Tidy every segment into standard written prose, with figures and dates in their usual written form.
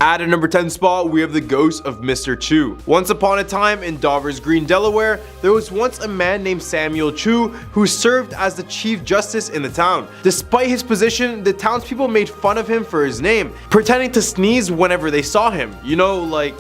At a number 10 spot, we have the ghost of Mr. Chu. Once upon a time in Dover's Green, Delaware, there was once a man named Samuel Chu who served as the chief justice in the town. Despite his position, the townspeople made fun of him for his name, pretending to sneeze whenever they saw him. You know, like,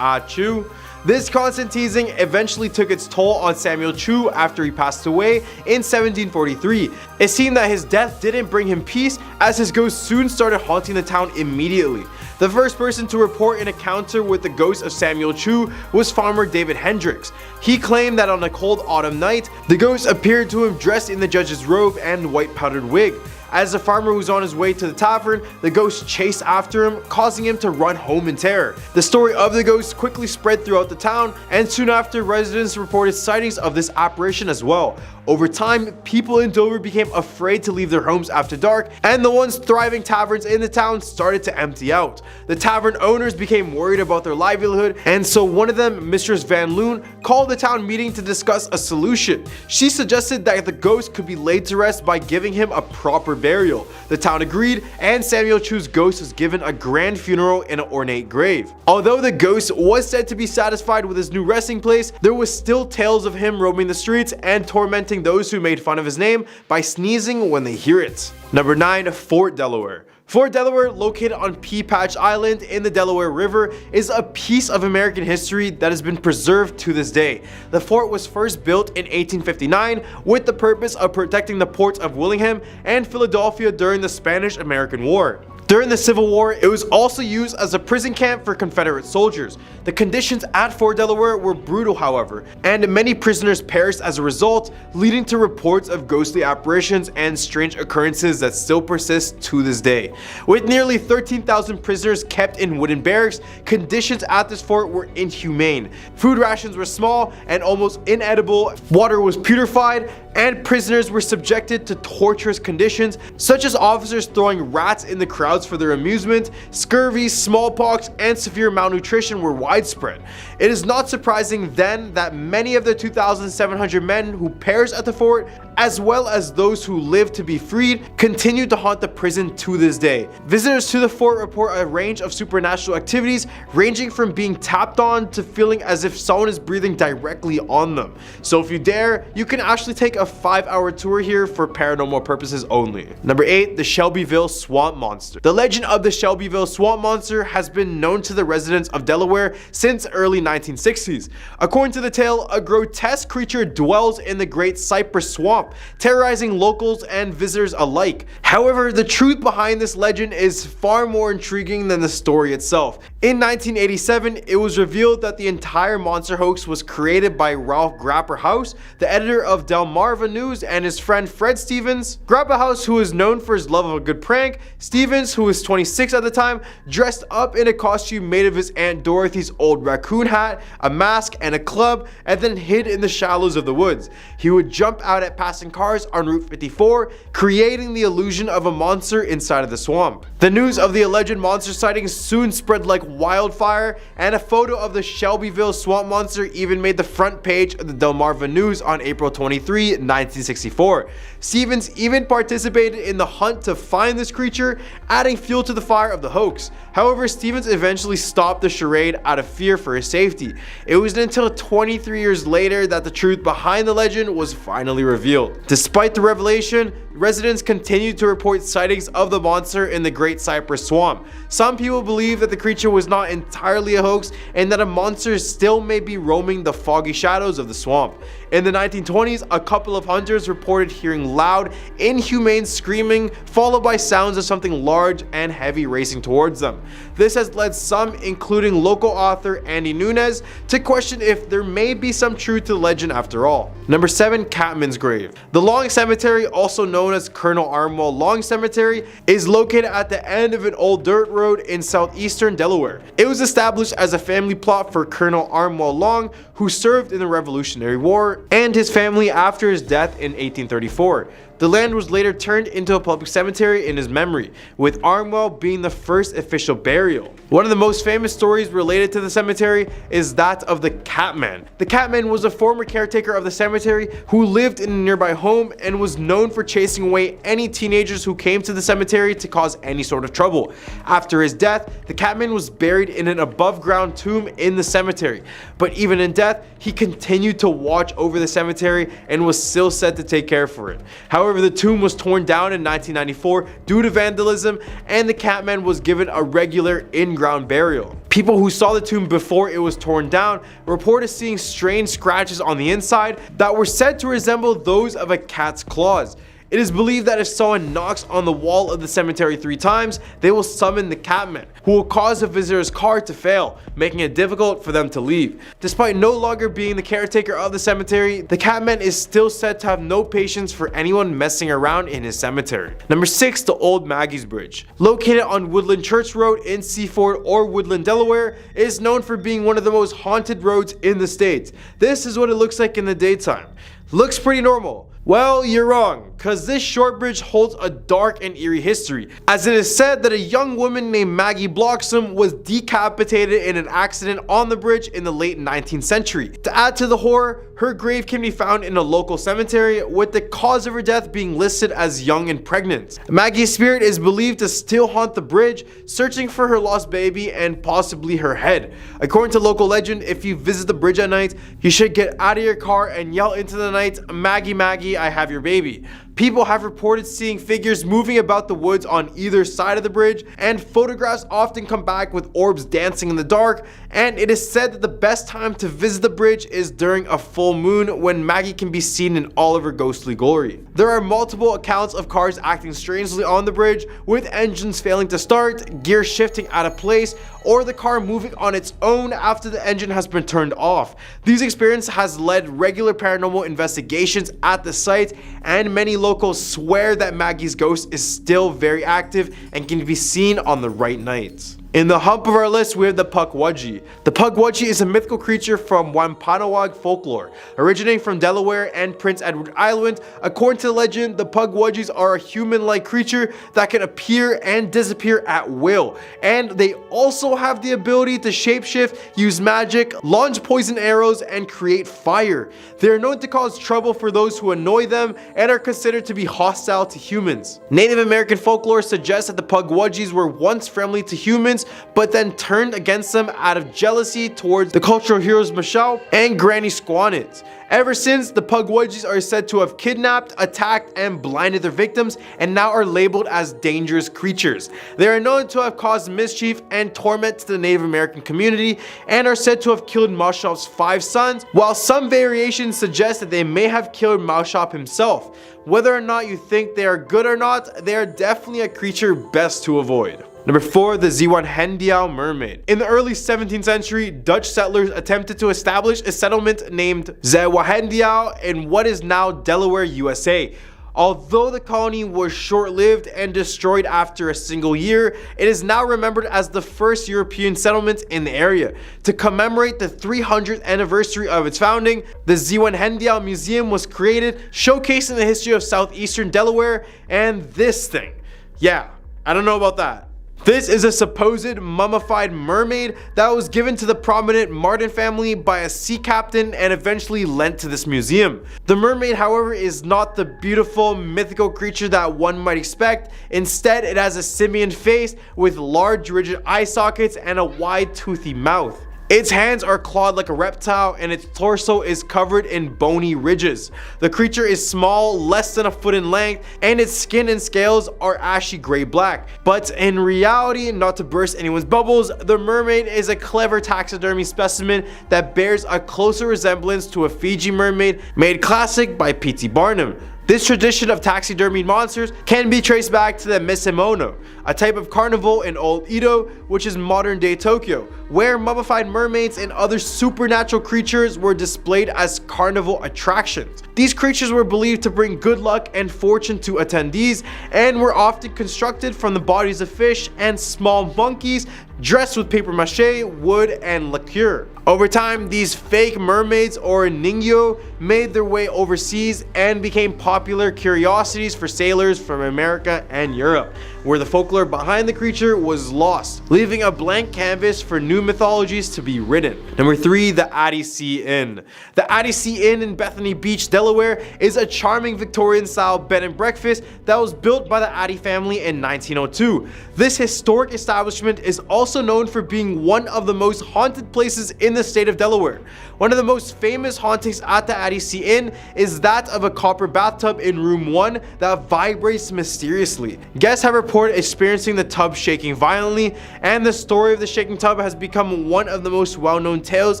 Chu? This constant teasing eventually took its toll on Samuel Chu after he passed away in 1743. It seemed that his death didn't bring him peace, as his ghost soon started haunting the town immediately. The first person to report an encounter with the ghost of Samuel Chu was farmer David Hendricks. He claimed that on a cold autumn night, the ghost appeared to him dressed in the judge's robe and white powdered wig. As the farmer was on his way to the tavern, the ghost chased after him, causing him to run home in terror. The story of the ghost quickly spread throughout the town, and soon after, residents reported sightings of this apparition as well. Over time, people in Dover became afraid to leave their homes after dark, and the once thriving taverns in the town started to empty out. The tavern owners became worried about their livelihood, and so one of them, Mistress Van Loon, called the town meeting to discuss a solution. She suggested that the ghost could be laid to rest by giving him a proper burial. The town agreed, and Samuel Chu's ghost was given a grand funeral in an ornate grave. Although the ghost was said to be satisfied with his new resting place, there was still tales of him roaming the streets and tormenting those who made fun of his name by sneezing when they hear it. Number 9. Fort Delaware. Fort Delaware, located on Pea Patch Island in the Delaware River, is a piece of American history that has been preserved to this day. The fort was first built in 1859 with the purpose of protecting the ports of Willingham and Philadelphia during the Spanish-American War. During the Civil War, it was also used as a prison camp for Confederate soldiers. The conditions at Fort Delaware were brutal, however, and many prisoners perished as a result, leading to reports of ghostly apparitions and strange occurrences that still persist to this day. With nearly 13,000 prisoners kept in wooden barracks, conditions at this fort were inhumane. Food rations were small and almost inedible, water was putrefied, and prisoners were subjected to torturous conditions, such as officers throwing rats in the crowds for their amusement. Scurvy, smallpox, and severe malnutrition were widespread. It is not surprising then that many of the 2,700 men who perished at the fort, as well as those who lived to be freed, continue to haunt the prison to this day. Visitors to the fort report a range of supernatural activities, ranging from being tapped on to feeling as if someone is breathing directly on them. So if you dare, you can actually take a 5-hour tour here for paranormal purposes only. Number 8. The Shelbyville Swamp Monster. The legend of the Shelbyville Swamp Monster has been known to the residents of Delaware since early 1960s. According to the tale, a grotesque creature dwells in the Great Cypress Swamp, terrorizing locals and visitors alike. However, the truth behind this legend is far more intriguing than the story itself. In 1987, it was revealed that the entire monster hoax was created by Ralph Grapperhaus, the editor of Delmarva News, and his friend Fred Stevens. Grapperhaus, who is known for his love of a good prank, Stevens, who was 26 at the time, dressed up in a costume made of his Aunt Dorothy's old raccoon hat, a mask, and a club, and then hid in the shallows of the woods. He would jump out at passing cars on Route 54, creating the illusion of a monster inside of the swamp. The news of the alleged monster sightings soon spread like wildfire, and a photo of the Shelbyville Swamp Monster even made the front page of the Delmarva News on April 23, 1964. Stevens even participated in the hunt to find this creature, adding fuel to the fire of the hoax. However, Stevens eventually stopped the charade out of fear for his safety. It wasn't until 23 years later that the truth behind the legend was finally revealed. Despite the revelation, residents continued to report sightings of the monster in the Great Cypress Swamp. Some people believe that the creature was not entirely a hoax and that a monster still may be roaming the foggy shadows of the swamp. In the 1920s, a couple of hunters reported hearing loud, inhumane screaming, followed by sounds of something large and heavy racing towards them. This has led some, including local author Andy Nunez, to question if there may be some truth to the legend after all. Number 7. Catman's Grave. The Long Cemetery, also known as Colonel Armwell Long Cemetery, is located at the end of an old dirt road in southeastern Delaware. It was established as a family plot for Colonel Armwell Long, who served in the Revolutionary War, and his family after his death in 1834. The land was later turned into a public cemetery in his memory, with Armwell being the first official burial. One of the most famous stories related to the cemetery is that of the Catman. The Catman was a former caretaker of the cemetery who lived in a nearby home and was known for chasing away any teenagers who came to the cemetery to cause any sort of trouble. After his death, the Catman was buried in an above-ground tomb in the cemetery, but even in death, he continued to watch over the cemetery and was still said to take care for it. However, the tomb was torn down in 1994 due to vandalism, and the Catman was given a regular in-ground burial. People who saw the tomb before it was torn down reported seeing strange scratches on the inside that were said to resemble those of a cat's claws. It is believed that if someone knocks on the wall of the cemetery 3 times, they will summon the Catman, who will cause a visitor's car to fail, making it difficult for them to leave. Despite no longer being the caretaker of the cemetery, the Catman is still said to have no patience for anyone messing around in his cemetery. Number 6. The Old Maggie's Bridge. Located on Woodland Church Road in Seaford or Woodland, Delaware, it is known for being one of the most haunted roads in the state. This is what it looks like in the daytime. Looks pretty normal. Well, you're wrong, cause this short bridge holds a dark and eerie history, as it is said that a young woman named Maggie Bloxham was decapitated in an accident on the bridge in the late 19th century. To add to the horror, her grave can be found in a local cemetery, with the cause of her death being listed as young and pregnant. Maggie's spirit is believed to still haunt the bridge, searching for her lost baby and possibly her head. According to local legend, if you visit the bridge at night, you should get out of your car and yell into the night, "Maggie, Maggie, I have your baby." People have reported seeing figures moving about the woods on either side of the bridge, and photographs often come back with orbs dancing in the dark, and it is said that the best time to visit the bridge is during a full moon, when Maggie can be seen in all of her ghostly glory. There are multiple accounts of cars acting strangely on the bridge, with engines failing to start, gears shifting out of place, or the car moving on its own after the engine has been turned off. These experiences has led regular paranormal investigations at the site, and many locals swear that Maggie's ghost is still very active and can be seen on the right nights. In the hump of our list, we have the Pukwudgie. The Pukwudgie is a mythical creature from Wampanoag folklore, originating from Delaware and Prince Edward Island. According to the legend, the Pukwudgies are a human-like creature that can appear and disappear at will, and they also have the ability to shapeshift, use magic, launch poison arrows, and create fire. They are known to cause trouble for those who annoy them and are considered to be hostile to humans. Native American folklore suggests that the Pukwudgies were once friendly to humans, but then turned against them out of jealousy towards the cultural heroes Michelle and Granny Squanit. Ever since, the Pukwudgies are said to have kidnapped, attacked, and blinded their victims, and now are labeled as dangerous creatures. They are known to have caused mischief and torment to the Native American community, and are said to have killed Maushop's 5 sons, while some variations suggest that they may have killed Maushop himself. Whether or not you think they are good or not, they are definitely a creature best to avoid. Number 4, the Zeewanhendiao mermaid. In the early 17th century, Dutch settlers attempted to establish a settlement named Zeewanhendiao in what is now Delaware, USA. Although the colony was short-lived and destroyed after a single year, it is now remembered as the first European settlement in the area. To commemorate the 300th anniversary of its founding, the Zeewanhendiao Museum was created, showcasing the history of southeastern Delaware. And this thing, yeah, I don't know about that. This is a supposed mummified mermaid that was given to the prominent Martin family by a sea captain and eventually lent to this museum. The mermaid, however, is not the beautiful mythical creature that one might expect. Instead, it has a simian face with large rigid eye sockets and a wide toothy mouth. Its hands are clawed like a reptile, and its torso is covered in bony ridges. The creature is small, less than a foot in length, and its skin and scales are ashy gray-black. But in reality, not to burst anyone's bubbles, the mermaid is a clever taxidermy specimen that bears a closer resemblance to a Fiji mermaid made classic by P.T. Barnum. This tradition of taxidermied monsters can be traced back to the Misemono, a type of carnival in Old Edo, which is modern-day Tokyo, where mummified mermaids and other supernatural creatures were displayed as carnival attractions. These creatures were believed to bring good luck and fortune to attendees, and were often constructed from the bodies of fish and small monkeys dressed with papier-mâché, wood, and lacquer. Over time, these fake mermaids or ningyo made their way overseas and became popular curiosities for sailors from America and Europe, where the folklore behind the creature was lost, leaving a blank canvas for new mythologies to be written. Number 3, the Addie C Inn. The Addie C Inn in Bethany Beach, Delaware is a charming Victorian-style bed and breakfast that was built by the Addie family in 1902. This historic establishment is also known for being one of the most haunted places in the state of Delaware. One of the most famous hauntings at the Addie C Inn is that of a copper bathtub in room 1 that vibrates mysteriously. Guests have reported experiencing the tub shaking violently, and the story of the shaking tub has become one of the most well-known tales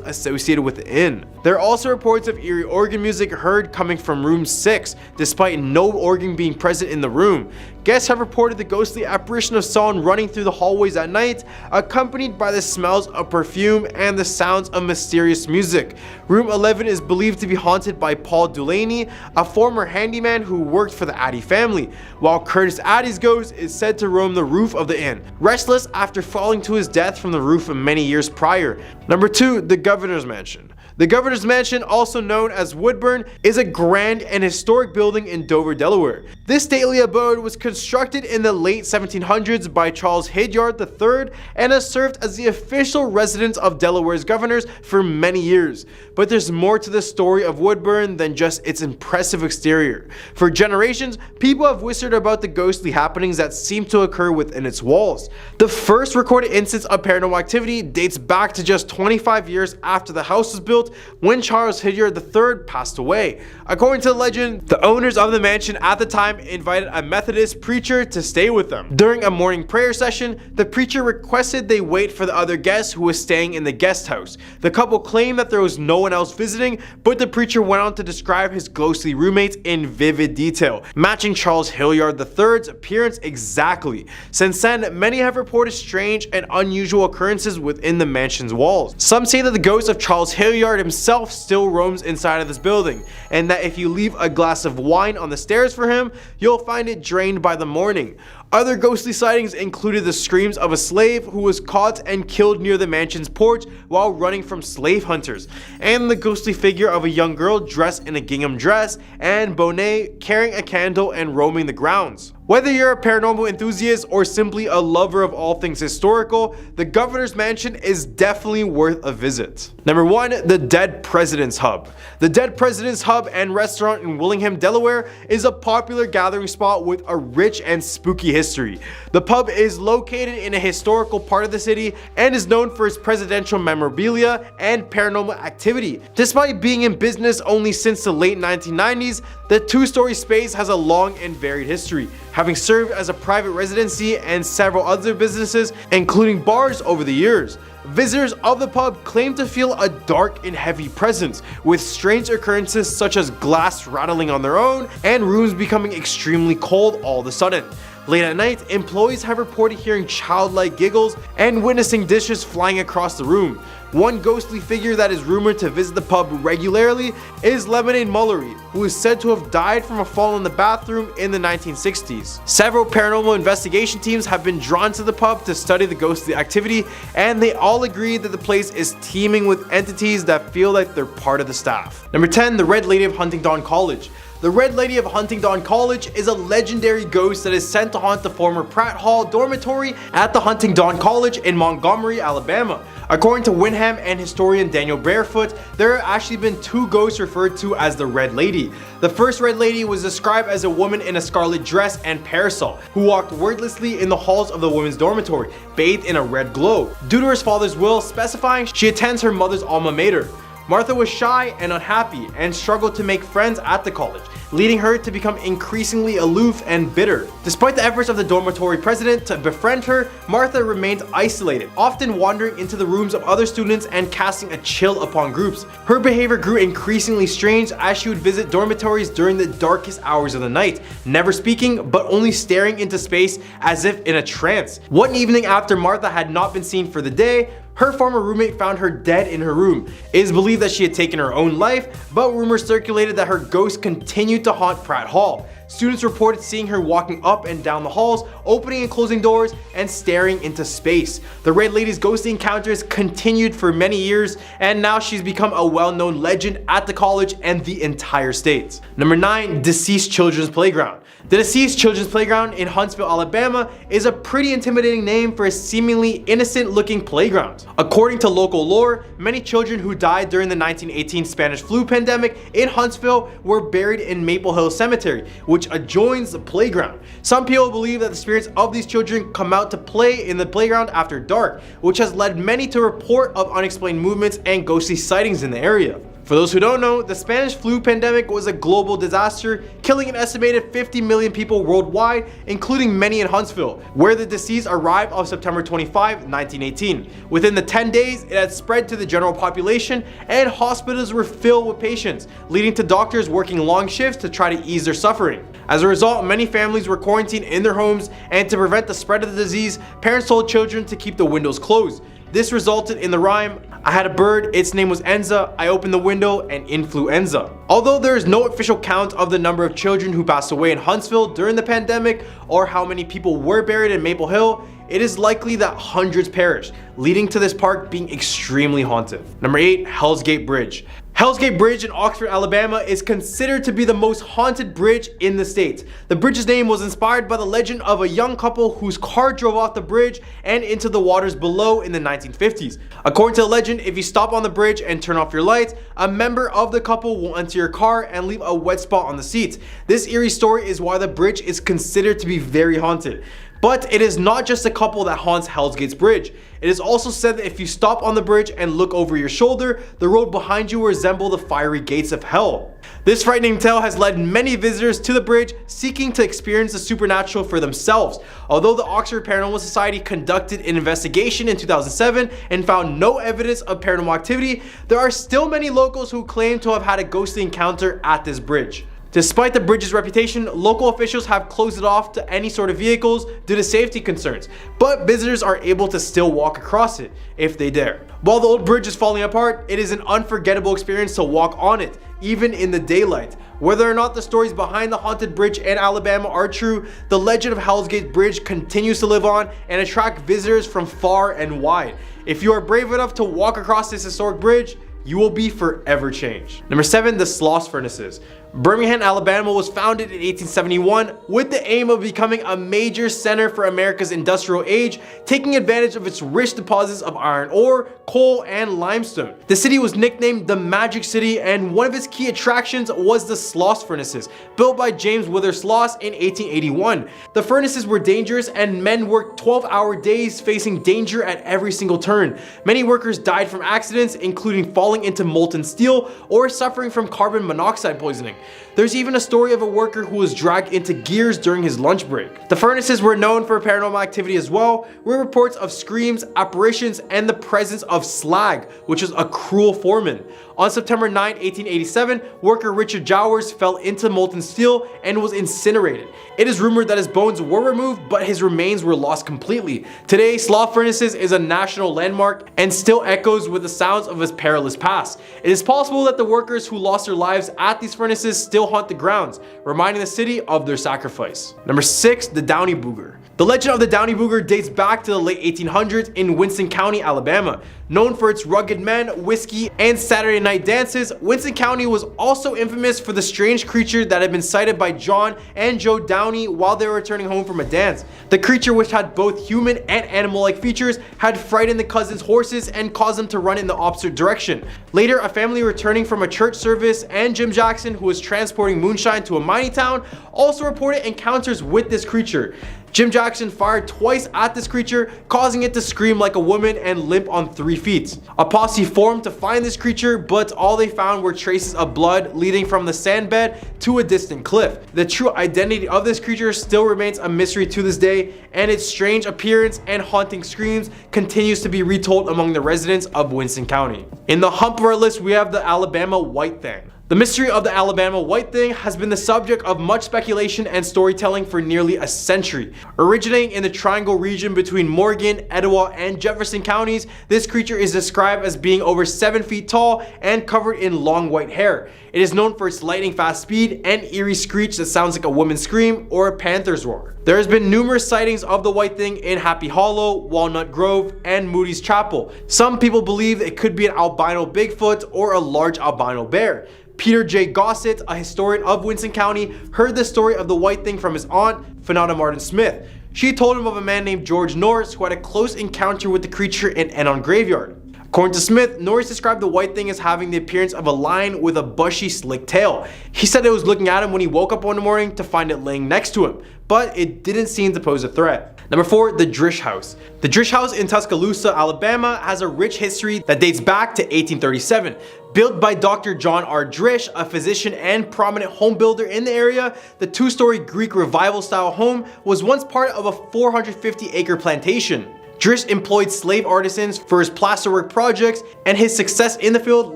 associated with the inn. There are also reports of eerie organ music heard coming from room 6, despite no organ being present in the room. Guests have reported the ghostly apparition of someone running through the hallways at night, accompanied by the smells of perfume and the sounds of mysterious music. Room 11 is believed to be haunted by Paul Dulaney, a former handyman who worked for the Addie family, while Curtis Addie's ghost is said to roam the roof of the inn, restless after falling to his death from the roof many years prior. Number 2, the Governor's Mansion. The Governor's Mansion, also known as Woodburn, is a grand and historic building in Dover, Delaware. This stately abode was constructed in the late 1700s by Charles Hilliard III and has served as the official residence of Delaware's governors for many years. But there's more to the story of Woodburn than just its impressive exterior. For generations, people have whispered about the ghostly happenings that seem to occur within its walls. The first recorded instance of paranormal activity dates back to just 25 years after the house was built, when Charles Hilliard III passed away. According to the legend, the owners of the mansion at the time invited a Methodist preacher to stay with them. During a morning prayer session, the preacher requested they wait for the other guests who was staying in the guest house. The couple claimed that there was no one else visiting, but the preacher went on to describe his ghostly roommates in vivid detail, matching Charles Hilliard III's appearance exactly. Since then, many have reported strange and unusual occurrences within the mansion's walls. Some say that the ghost of Charles Hilliard himself still roams inside of this building, and that if you leave a glass of wine on the stairs for him, you'll find it drained by the morning. Other ghostly sightings included the screams of a slave who was caught and killed near the mansion's porch while running from slave hunters, and the ghostly figure of a young girl dressed in a gingham dress and bonnet carrying a candle and roaming the grounds. Whether you're a paranormal enthusiast or simply a lover of all things historical, the Governor's Mansion is definitely worth a visit. Number 1, the Dead President's Hub. The Dead President's Hub and Restaurant in Willingham, Delaware is a popular gathering spot with a rich and spooky history. The pub is located in a historical part of the city and is known for its presidential memorabilia and paranormal activity. Despite being in business only since the late 1990s, the two-story space has a long and varied history, having served as a private residency and several other businesses, including bars, over the years. Visitors of the pub claim to feel a dark and heavy presence, with strange occurrences such as glass rattling on their own and rooms becoming extremely cold all of a sudden. Late at night, employees have reported hearing childlike giggles and witnessing dishes flying across the room. One ghostly figure that is rumored to visit the pub regularly is Lemonade Mullery, who is said to have died from a fall in the bathroom in the 1960s. Several paranormal investigation teams have been drawn to the pub to study the ghostly activity, and they all agree that the place is teeming with entities that feel like they're part of the staff. Number 10, the Red Lady of Huntingdon College. The Red Lady of Huntingdon College is a legendary ghost that is sent to haunt the former Pratt Hall dormitory at the Huntingdon College in Montgomery, Alabama. According to Wyndham and historian Daniel Barefoot, there have actually been two ghosts referred to as the Red Lady. The first Red Lady was described as a woman in a scarlet dress and parasol, who walked wordlessly in the halls of the women's dormitory, bathed in a red glow, due to her father's will specifying she attends her mother's alma mater. Martha was shy and unhappy and struggled to make friends at the college, leading her to become increasingly aloof and bitter. Despite the efforts of the dormitory president to befriend her, Martha remained isolated, often wandering into the rooms of other students and casting a chill upon groups. Her behavior grew increasingly strange as she would visit dormitories during the darkest hours of the night, never speaking but only staring into space as if in a trance. One evening after Martha had not been seen for the day, her former roommate found her dead in her room. It is believed that she had taken her own life, but rumors circulated that her ghost continued to haunt Pratt Hall. Students reported seeing her walking up and down the halls, opening and closing doors, and staring into space. The Red Lady's ghostly encounters continued for many years, and now she's become a well-known legend at the college and the entire state. Number 9. Deceased Children's Playground. The Deceased Children's Playground in Huntsville, Alabama is a pretty intimidating name for a seemingly innocent looking playground. According to local lore, many children who died during the 1918 Spanish flu pandemic in Huntsville were buried in Maple Hill Cemetery, which adjoins the playground. Some people believe that the spirits of these children come out to play in the playground after dark, which has led many to report of unexplained movements and ghostly sightings in the area. For those who don't know, the Spanish flu pandemic was a global disaster, killing an estimated 50 million people worldwide, including many in Huntsville, where the deceased arrived on September 25, 1918. Within the 10 days, it had spread to the general population, and hospitals were filled with patients, leading to doctors working long shifts to try to ease their suffering. As a result, many families were quarantined in their homes, and to prevent the spread of the disease, parents told children to keep the windows closed. This resulted in the rhyme, "I had a bird, its name was Enza, I opened the window and influenza." Although there is no official count of the number of children who passed away in Huntsville during the pandemic or how many people were buried in Maple Hill, it is likely that hundreds perished, leading to this park being extremely haunted. Number 8. Hell's Gate Bridge. Hell's Gate Bridge in Oxford, Alabama is considered to be the most haunted bridge in the state. The bridge's name was inspired by the legend of a young couple whose car drove off the bridge and into the waters below in the 1950s. According to the legend, if you stop on the bridge and turn off your lights, a member of the couple will enter your car and leave a wet spot on the seats. This eerie story is why the bridge is considered to be very haunted. But it is not just a couple that haunts Hell's Gates Bridge. It is also said that if you stop on the bridge and look over your shoulder, the road behind you will resemble the fiery gates of hell. This frightening tale has led many visitors to the bridge seeking to experience the supernatural for themselves. Although the Oxford Paranormal Society conducted an investigation in 2007 and found no evidence of paranormal activity, there are still many locals who claim to have had a ghostly encounter at this bridge. Despite the bridge's reputation, local officials have closed it off to any sort of vehicles due to safety concerns, but visitors are able to still walk across it if they dare. While the old bridge is falling apart, it is an unforgettable experience to walk on it, even in the daylight. Whether or not the stories behind the haunted bridge in Alabama are true, the legend of Hell's Gate Bridge continues to live on and attract visitors from far and wide. If you are brave enough to walk across this historic bridge, you will be forever changed. Number 7. The Sloss Furnaces. Birmingham, Alabama was founded in 1871 with the aim of becoming a major center for America's industrial age, taking advantage of its rich deposits of iron ore, coal, and limestone. The city was nicknamed the Magic City, and one of its key attractions was the Sloss Furnaces, built by James Wither Sloss in 1881. The furnaces were dangerous and men worked 12-hour days facing danger at every single turn. Many workers died from accidents, including falling into molten steel or suffering from carbon monoxide poisoning. There's even a story of a worker who was dragged into gears during his lunch break. The furnaces were known for paranormal activity as well, with reports of screams, apparitions, and the presence of slag, which is a cruel foreman. On September 9, 1887, worker Richard Jowers fell into molten steel and was incinerated. It is rumored that his bones were removed, but his remains were lost completely. Today, Sloss Furnaces is a national landmark and still echoes with the sounds of his perilous past. It is possible that the workers who lost their lives at these furnaces still haunt the grounds, reminding the city of their sacrifice. Number 6. The Downey Booger. The legend of the Downey Booger dates back to the late 1800s in Winston County, Alabama. Known for its rugged men, whiskey, and Saturday night dances, Winston County was also infamous for the strange creature that had been sighted by John and Joe Downey while they were returning home from a dance. The creature, which had both human and animal-like features, had frightened the cousins' horses and caused them to run in the opposite direction. Later, a family returning from a church service and Jim Jackson, who was transporting moonshine to a mining town, also reported encounters with this creature. Jim Jackson fired twice at this creature, causing it to scream like a woman and limp on 3 feet. A posse formed to find this creature, but all they found were traces of blood leading from the sandbed to a distant cliff. The true identity of this creature still remains a mystery to this day, and its strange appearance and haunting screams continues to be retold among the residents of Winston County. In the hump of our list, we have the Alabama White Thing. The mystery of the Alabama White Thing has been the subject of much speculation and storytelling for nearly a century. Originating in the Triangle region between Morgan, Etowah, and Jefferson counties, this creature is described as being over 7 feet tall and covered in long white hair. It is known for its lightning fast speed and eerie screech that sounds like a woman's scream or a panther's roar. There has been numerous sightings of the White Thing in Happy Hollow, Walnut Grove, and Moody's Chapel. Some people believe it could be an albino Bigfoot or a large albino bear. Peter J. Gossett, a historian of Winston County, heard the story of the White Thing from his aunt, Fenata Martin Smith. She told him of a man named George Norris who had a close encounter with the creature in Enon Graveyard. According to Smith, Norris described the White Thing as having the appearance of a lion with a bushy, slick tail. He said it was looking at him when he woke up one morning to find it laying next to him, but it didn't seem to pose a threat. Number 4, the Drish House. The Drish House in Tuscaloosa, Alabama has a rich history that dates back to 1837. Built by Dr. John R. Drish, a physician and prominent home builder in the area, the 2-story Greek Revival style home was once part of a 450-acre plantation. Drish employed slave artisans for his plasterwork projects, and his success in the field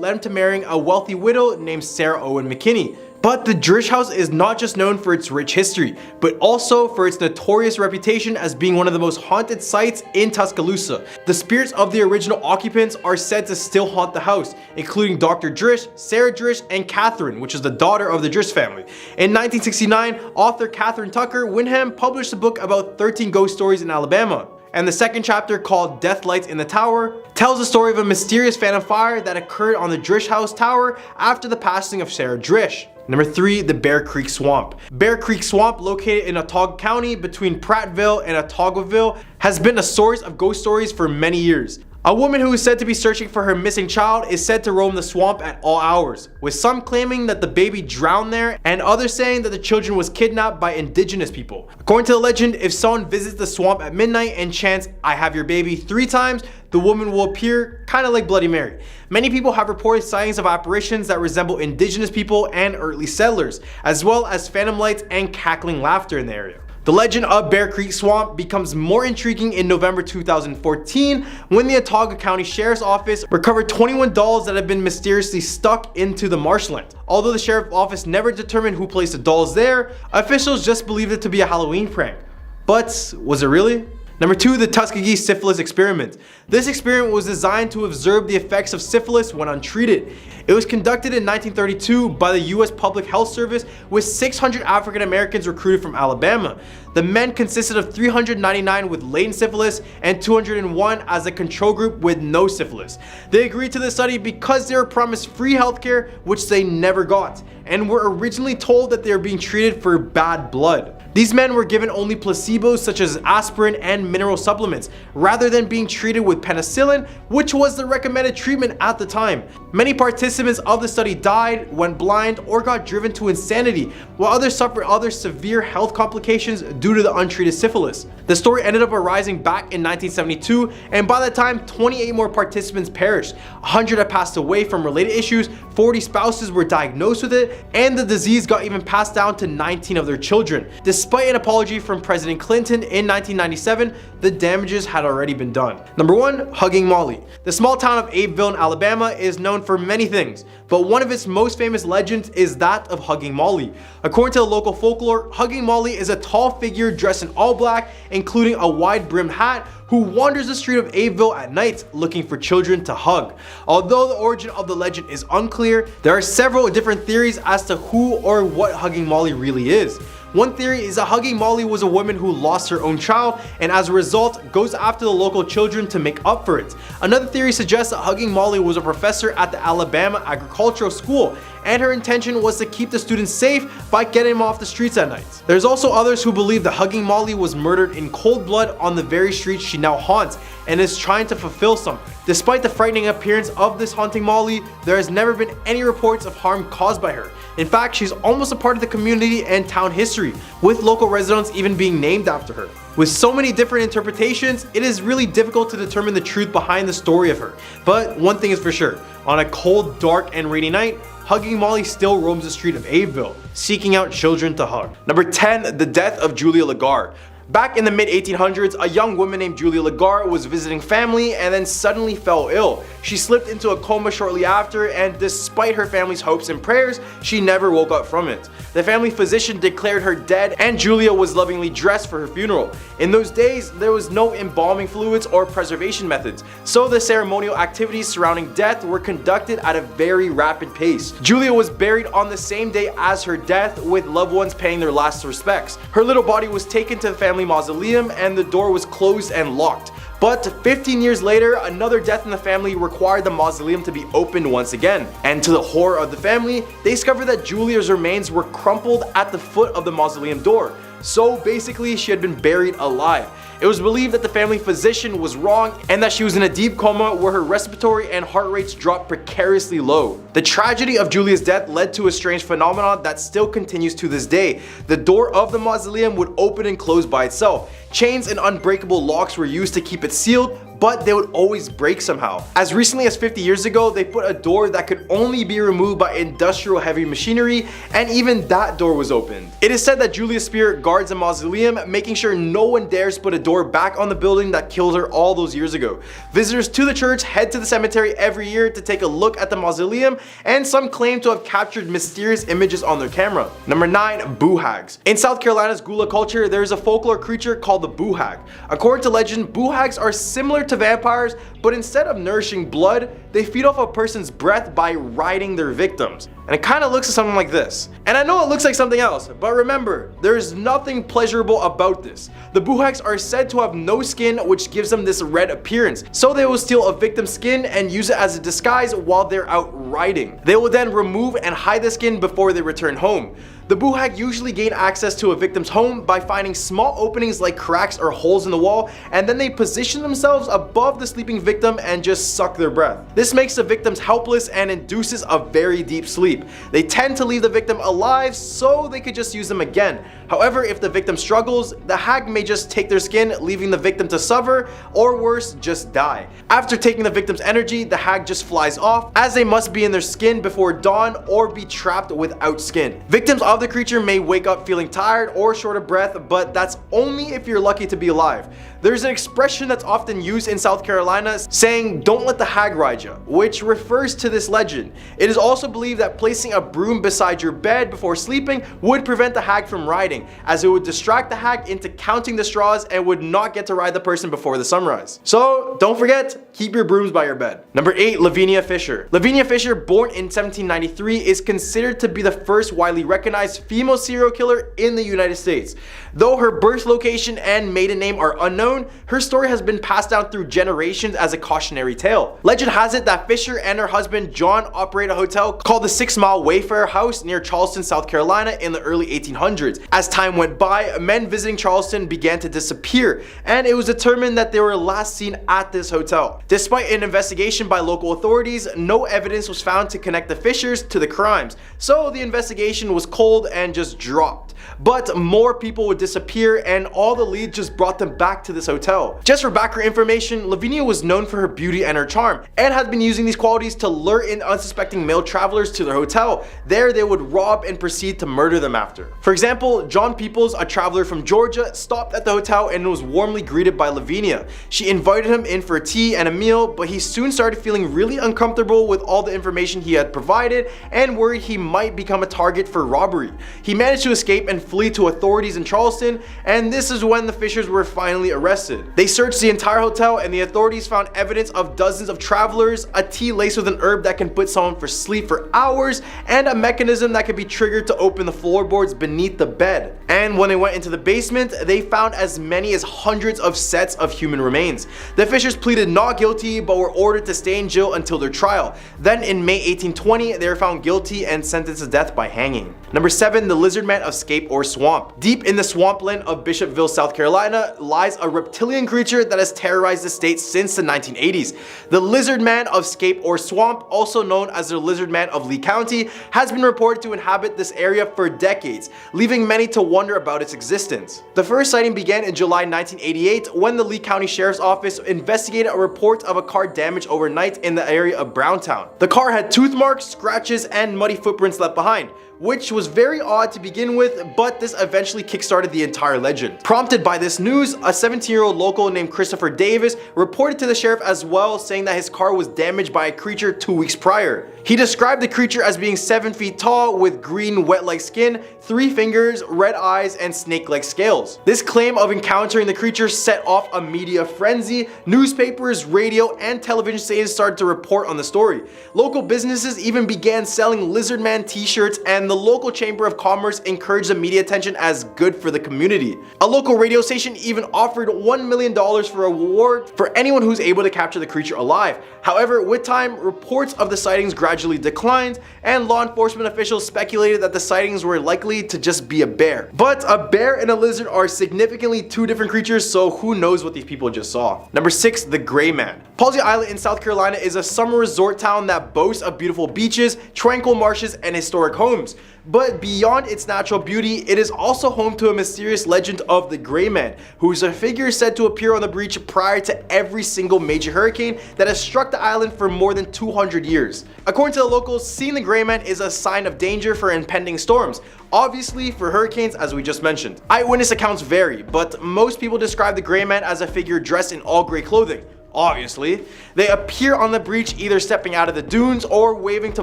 led him to marrying a wealthy widow named Sarah Owen McKinney. But the Drish House is not just known for its rich history, but also for its notorious reputation as being one of the most haunted sites in Tuscaloosa. The spirits of the original occupants are said to still haunt the house, including Dr. Drish, Sarah Drish, and Catherine, which is the daughter of the Drish family. In 1969, author Catherine Tucker Wyndham published a book about 13 ghost stories in Alabama. And the second chapter, called Death Lights in the Tower, tells the story of a mysterious phantom fire that occurred on the Drish House Tower after the passing of Sarah Drish. Number 3, the Bear Creek Swamp. Bear Creek Swamp, located in Autauga County between Prattville and Autaugaville, has been a source of ghost stories for many years. A woman who is said to be searching for her missing child is said to roam the swamp at all hours, with some claiming that the baby drowned there and others saying that the children was kidnapped by indigenous people. According to the legend, if someone visits the swamp at midnight and chants, "I have your baby," 3 times, the woman will appear, kind of like Bloody Mary. Many people have reported sightings of apparitions that resemble indigenous people and early settlers, as well as phantom lights and cackling laughter in the area. The legend of Bear Creek Swamp becomes more intriguing in November 2014 when the Autauga County Sheriff's Office recovered 21 dolls that had been mysteriously stuck into the marshland. Although the Sheriff's Office never determined who placed the dolls there, officials just believed it to be a Halloween prank. But was it really? Number 2, the Tuskegee Syphilis Experiment. This experiment was designed to observe the effects of syphilis when untreated. It was conducted in 1932 by the U.S. Public Health Service with 600 African Americans recruited from Alabama. The men consisted of 399 with latent syphilis and 201 as a control group with no syphilis. They agreed to the study because they were promised free healthcare, which they never got, and were originally told that they were being treated for bad blood. These men were given only placebos such as aspirin and mineral supplements, rather than being treated with penicillin, which was the recommended treatment at the time. Many participants of the study died, went blind, or got driven to insanity, while others suffered other severe health complications due to the untreated syphilis. The story ended up arising back in 1972, and by that time, 28 more participants perished. 100 had passed away from related issues, 40 spouses were diagnosed with it, and the disease got even passed down to 19 of their children. Despite an apology from President Clinton in 1997, the damages had already been done. Number 1, Hugging Molly. The small town of Abbeville in Alabama is known for many things, but one of its most famous legends is that of Hugging Molly. According to the local folklore, Hugging Molly is a tall figure dressed in all black, including a wide-brimmed hat, who wanders the street of Abbeville at night looking for children to hug. Although the origin of the legend is unclear, there are several different theories as to who or what Hugging Molly really is. One theory is that Hugging Molly was a woman who lost her own child and as a result goes after the local children to make up for it. Another theory suggests that Hugging Molly was a professor at the Alabama Agricultural School and her intention was to keep the students safe by getting them off the streets at night. There's also others who believe that Hugging Molly was murdered in cold blood on the very streets she now haunts and is trying to fulfill something. Despite the frightening appearance of this haunting Molly, there has never been any reports of harm caused by her. In fact, she's almost a part of the community and town history, with local residents even being named after her. With so many different interpretations, it is really difficult to determine the truth behind the story of her. But one thing is for sure, on a cold, dark, and rainy night, Hugging Molly still roams the street of Abbeville, seeking out children to hug. Number 10, the death of Julia Lagar. Back in the mid-1800s, a young woman named Julia Lagarde was visiting family and then suddenly fell ill. She slipped into a coma shortly after, and despite her family's hopes and prayers, she never woke up from it. The family physician declared her dead, and Julia was lovingly dressed for her funeral. In those days, there was no embalming fluids or preservation methods, so the ceremonial activities surrounding death were conducted at a very rapid pace. Julia was buried on the same day as her death, with loved ones paying their last respects. Her little body was taken to the family mausoleum, and the door was closed and locked. But 15 years later, another death in the family required the mausoleum to be opened once again. And to the horror of the family, they discovered that Julia's remains were crumpled at the foot of the mausoleum door. So basically, she had been buried alive. It was believed that the family physician was wrong and that she was in a deep coma where her respiratory and heart rates dropped precariously low. The tragedy of Julia's death led to a strange phenomenon that still continues to this day. The door of the mausoleum would open and close by itself. Chains and unbreakable locks were used to keep it sealed, but they would always break somehow. As recently as 50 years ago, they put a door that could only be removed by industrial heavy machinery, and even that door was opened. It is said that Julia's spirit guards the mausoleum, making sure no one dares put a door back on the building that killed her all those years ago. Visitors to the church head to the cemetery every year to take a look at the mausoleum, and some claim to have captured mysterious images on their camera. Number 9. Boo hags. In South Carolina's Gula culture, there is a folklore creature called the boo hag. According to legend, boo hags are similar to vampires, but instead of nourishing blood, they feed off a person's breath by riding their victims. And it kind of looks something like this. And I know it looks like something else, but remember, there is nothing pleasurable about this. The boo hags are said to have no skin, which gives them this red appearance. So they will steal a victim's skin and use it as a disguise while they're out riding. They will then remove and hide the skin before they return home. The boo hag usually gain access to a victim's home by finding small openings like cracks or holes in the wall, and then they position themselves above the sleeping victim and just suck their breath. This makes the victims helpless and induces a very deep sleep. They tend to leave the victim alive so they could just use them again. However, if the victim struggles, the hag may just take their skin, leaving the victim to suffer, or worse, just die. After taking the victim's energy, the hag just flies off, as they must be in their skin before dawn or be trapped without skin. Victims of the creature may wake up feeling tired or short of breath, but that's only if you're lucky to be alive. There's an expression that's often used in South Carolina saying, "Don't let the hag ride you," which refers to this legend. It is also believed that placing a broom beside your bed before sleeping would prevent the hag from riding, as it would distract the hag into counting the straws and would not get to ride the person before the sunrise. So don't forget, keep your brooms by your bed. Number 8. Lavinia Fisher. Lavinia Fisher, born in 1793, is considered to be the first widely recognized female serial killer in the United States. Though her birth location and maiden name are unknown, her story has been passed down through generations as a cautionary tale. Legend has it that Fisher and her husband John operate a hotel called the 6 Mile Wayfarer House near Charleston, South Carolina in the early 1800s. As time went by, men visiting Charleston began to disappear, and it was determined that they were last seen at this hotel. Despite an investigation by local authorities, no evidence was found to connect the Fishers to the crimes, so the investigation was cold and just dropped. But more people would disappear, and all the leads just brought them back to this hotel. Just for background information, Lavinia was known for her beauty and her charm, and had been using these qualities to lure in unsuspecting male travelers to their hotel. There they would rob and proceed to murder them after. For example, John Peoples, a traveler from Georgia, stopped at the hotel and was warmly greeted by Lavinia. She invited him in for tea and a meal, but he soon started feeling really uncomfortable with all the information he had provided and worried he might become a target for robbery. He managed to escape and flee to authorities in Charleston, and this is when the Fishers were finally arrested. They searched the entire hotel, and the authorities found evidence of dozens of travelers, a tea laced with an herb that can put someone for sleep for hours, and a mechanism that could be triggered to open the floorboards beneath the bed. And when they went into the basement, they found as many as hundreds of sets of human remains. The Fishers pleaded not guilty, but were ordered to stay in jail until their trial. Then in May 1820, they were found guilty and sentenced to death by hanging. Number 7. The Lizard Man of Scape or Swamp. Deep in the swampland of Bishopville, South Carolina, lies a reptilian creature that has terrorized the state since the 1980s. The Lizard Man of Scape or Swamp, also known as the Lizard Man of Lee County, has been reported to inhabit this area for decades, leaving many to wonder about its existence. The first sighting began in July 1988 when the Lee County Sheriff's Office investigated a report of a car damaged overnight in the area of Browntown. The car had tooth marks, scratches, and muddy footprints left behind. which was very odd to begin with, but this eventually kickstarted the entire legend. Prompted by this news, a 17-year-old local named Christopher Davis reported to the sheriff as well, saying that his car was damaged by a creature 2 weeks prior. He described the creature as being 7 feet tall with green wet-like skin, 3 fingers, red eyes, and snake-like scales. This claim of encountering the creature set off a media frenzy. Newspapers, radio, and television stations started to report on the story. Local businesses even began selling Lizard Man t-shirts, and the local chamber of commerce encouraged the media attention as good for the community. A local radio station even offered $1 million for a reward for anyone who's able to capture the creature alive. However, with time, reports of the sightings gradually declined, and law enforcement officials speculated that the sightings were likely to just be a bear. But a bear and a lizard are significantly two different creatures, so who knows what these people just saw. Number 6, the Gray Man. Palsy Island in South Carolina is a summer resort town that boasts of beautiful beaches, tranquil marshes, and historic homes. But beyond its natural beauty, it is also home to a mysterious legend of the Gray Man, who is a figure said to appear on the beach prior to every single major hurricane that has struck the island for more than 200 years. According to the locals, seeing the Gray Man is a sign of danger for impending storms, obviously for hurricanes as we just mentioned. Eyewitness accounts vary, but most people describe the Gray Man as a figure dressed in all gray clothing. Obviously, they appear on the beach either stepping out of the dunes or waving to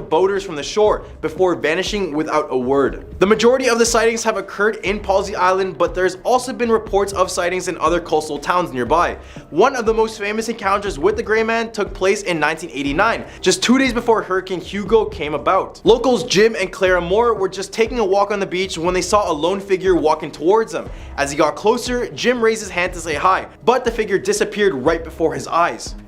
boaters from the shore before vanishing without a word. The majority of the sightings have occurred in Palsy Island, but there's also been reports of sightings in other coastal towns nearby. One of the most famous encounters with the Gray Man took place in 1989, just 2 days before Hurricane Hugo came about. Locals Jim and Clara Moore were just taking a walk on the beach when they saw a lone figure walking towards them. As he got closer, Jim raised his hand to say hi, but the figure disappeared right before his eyes.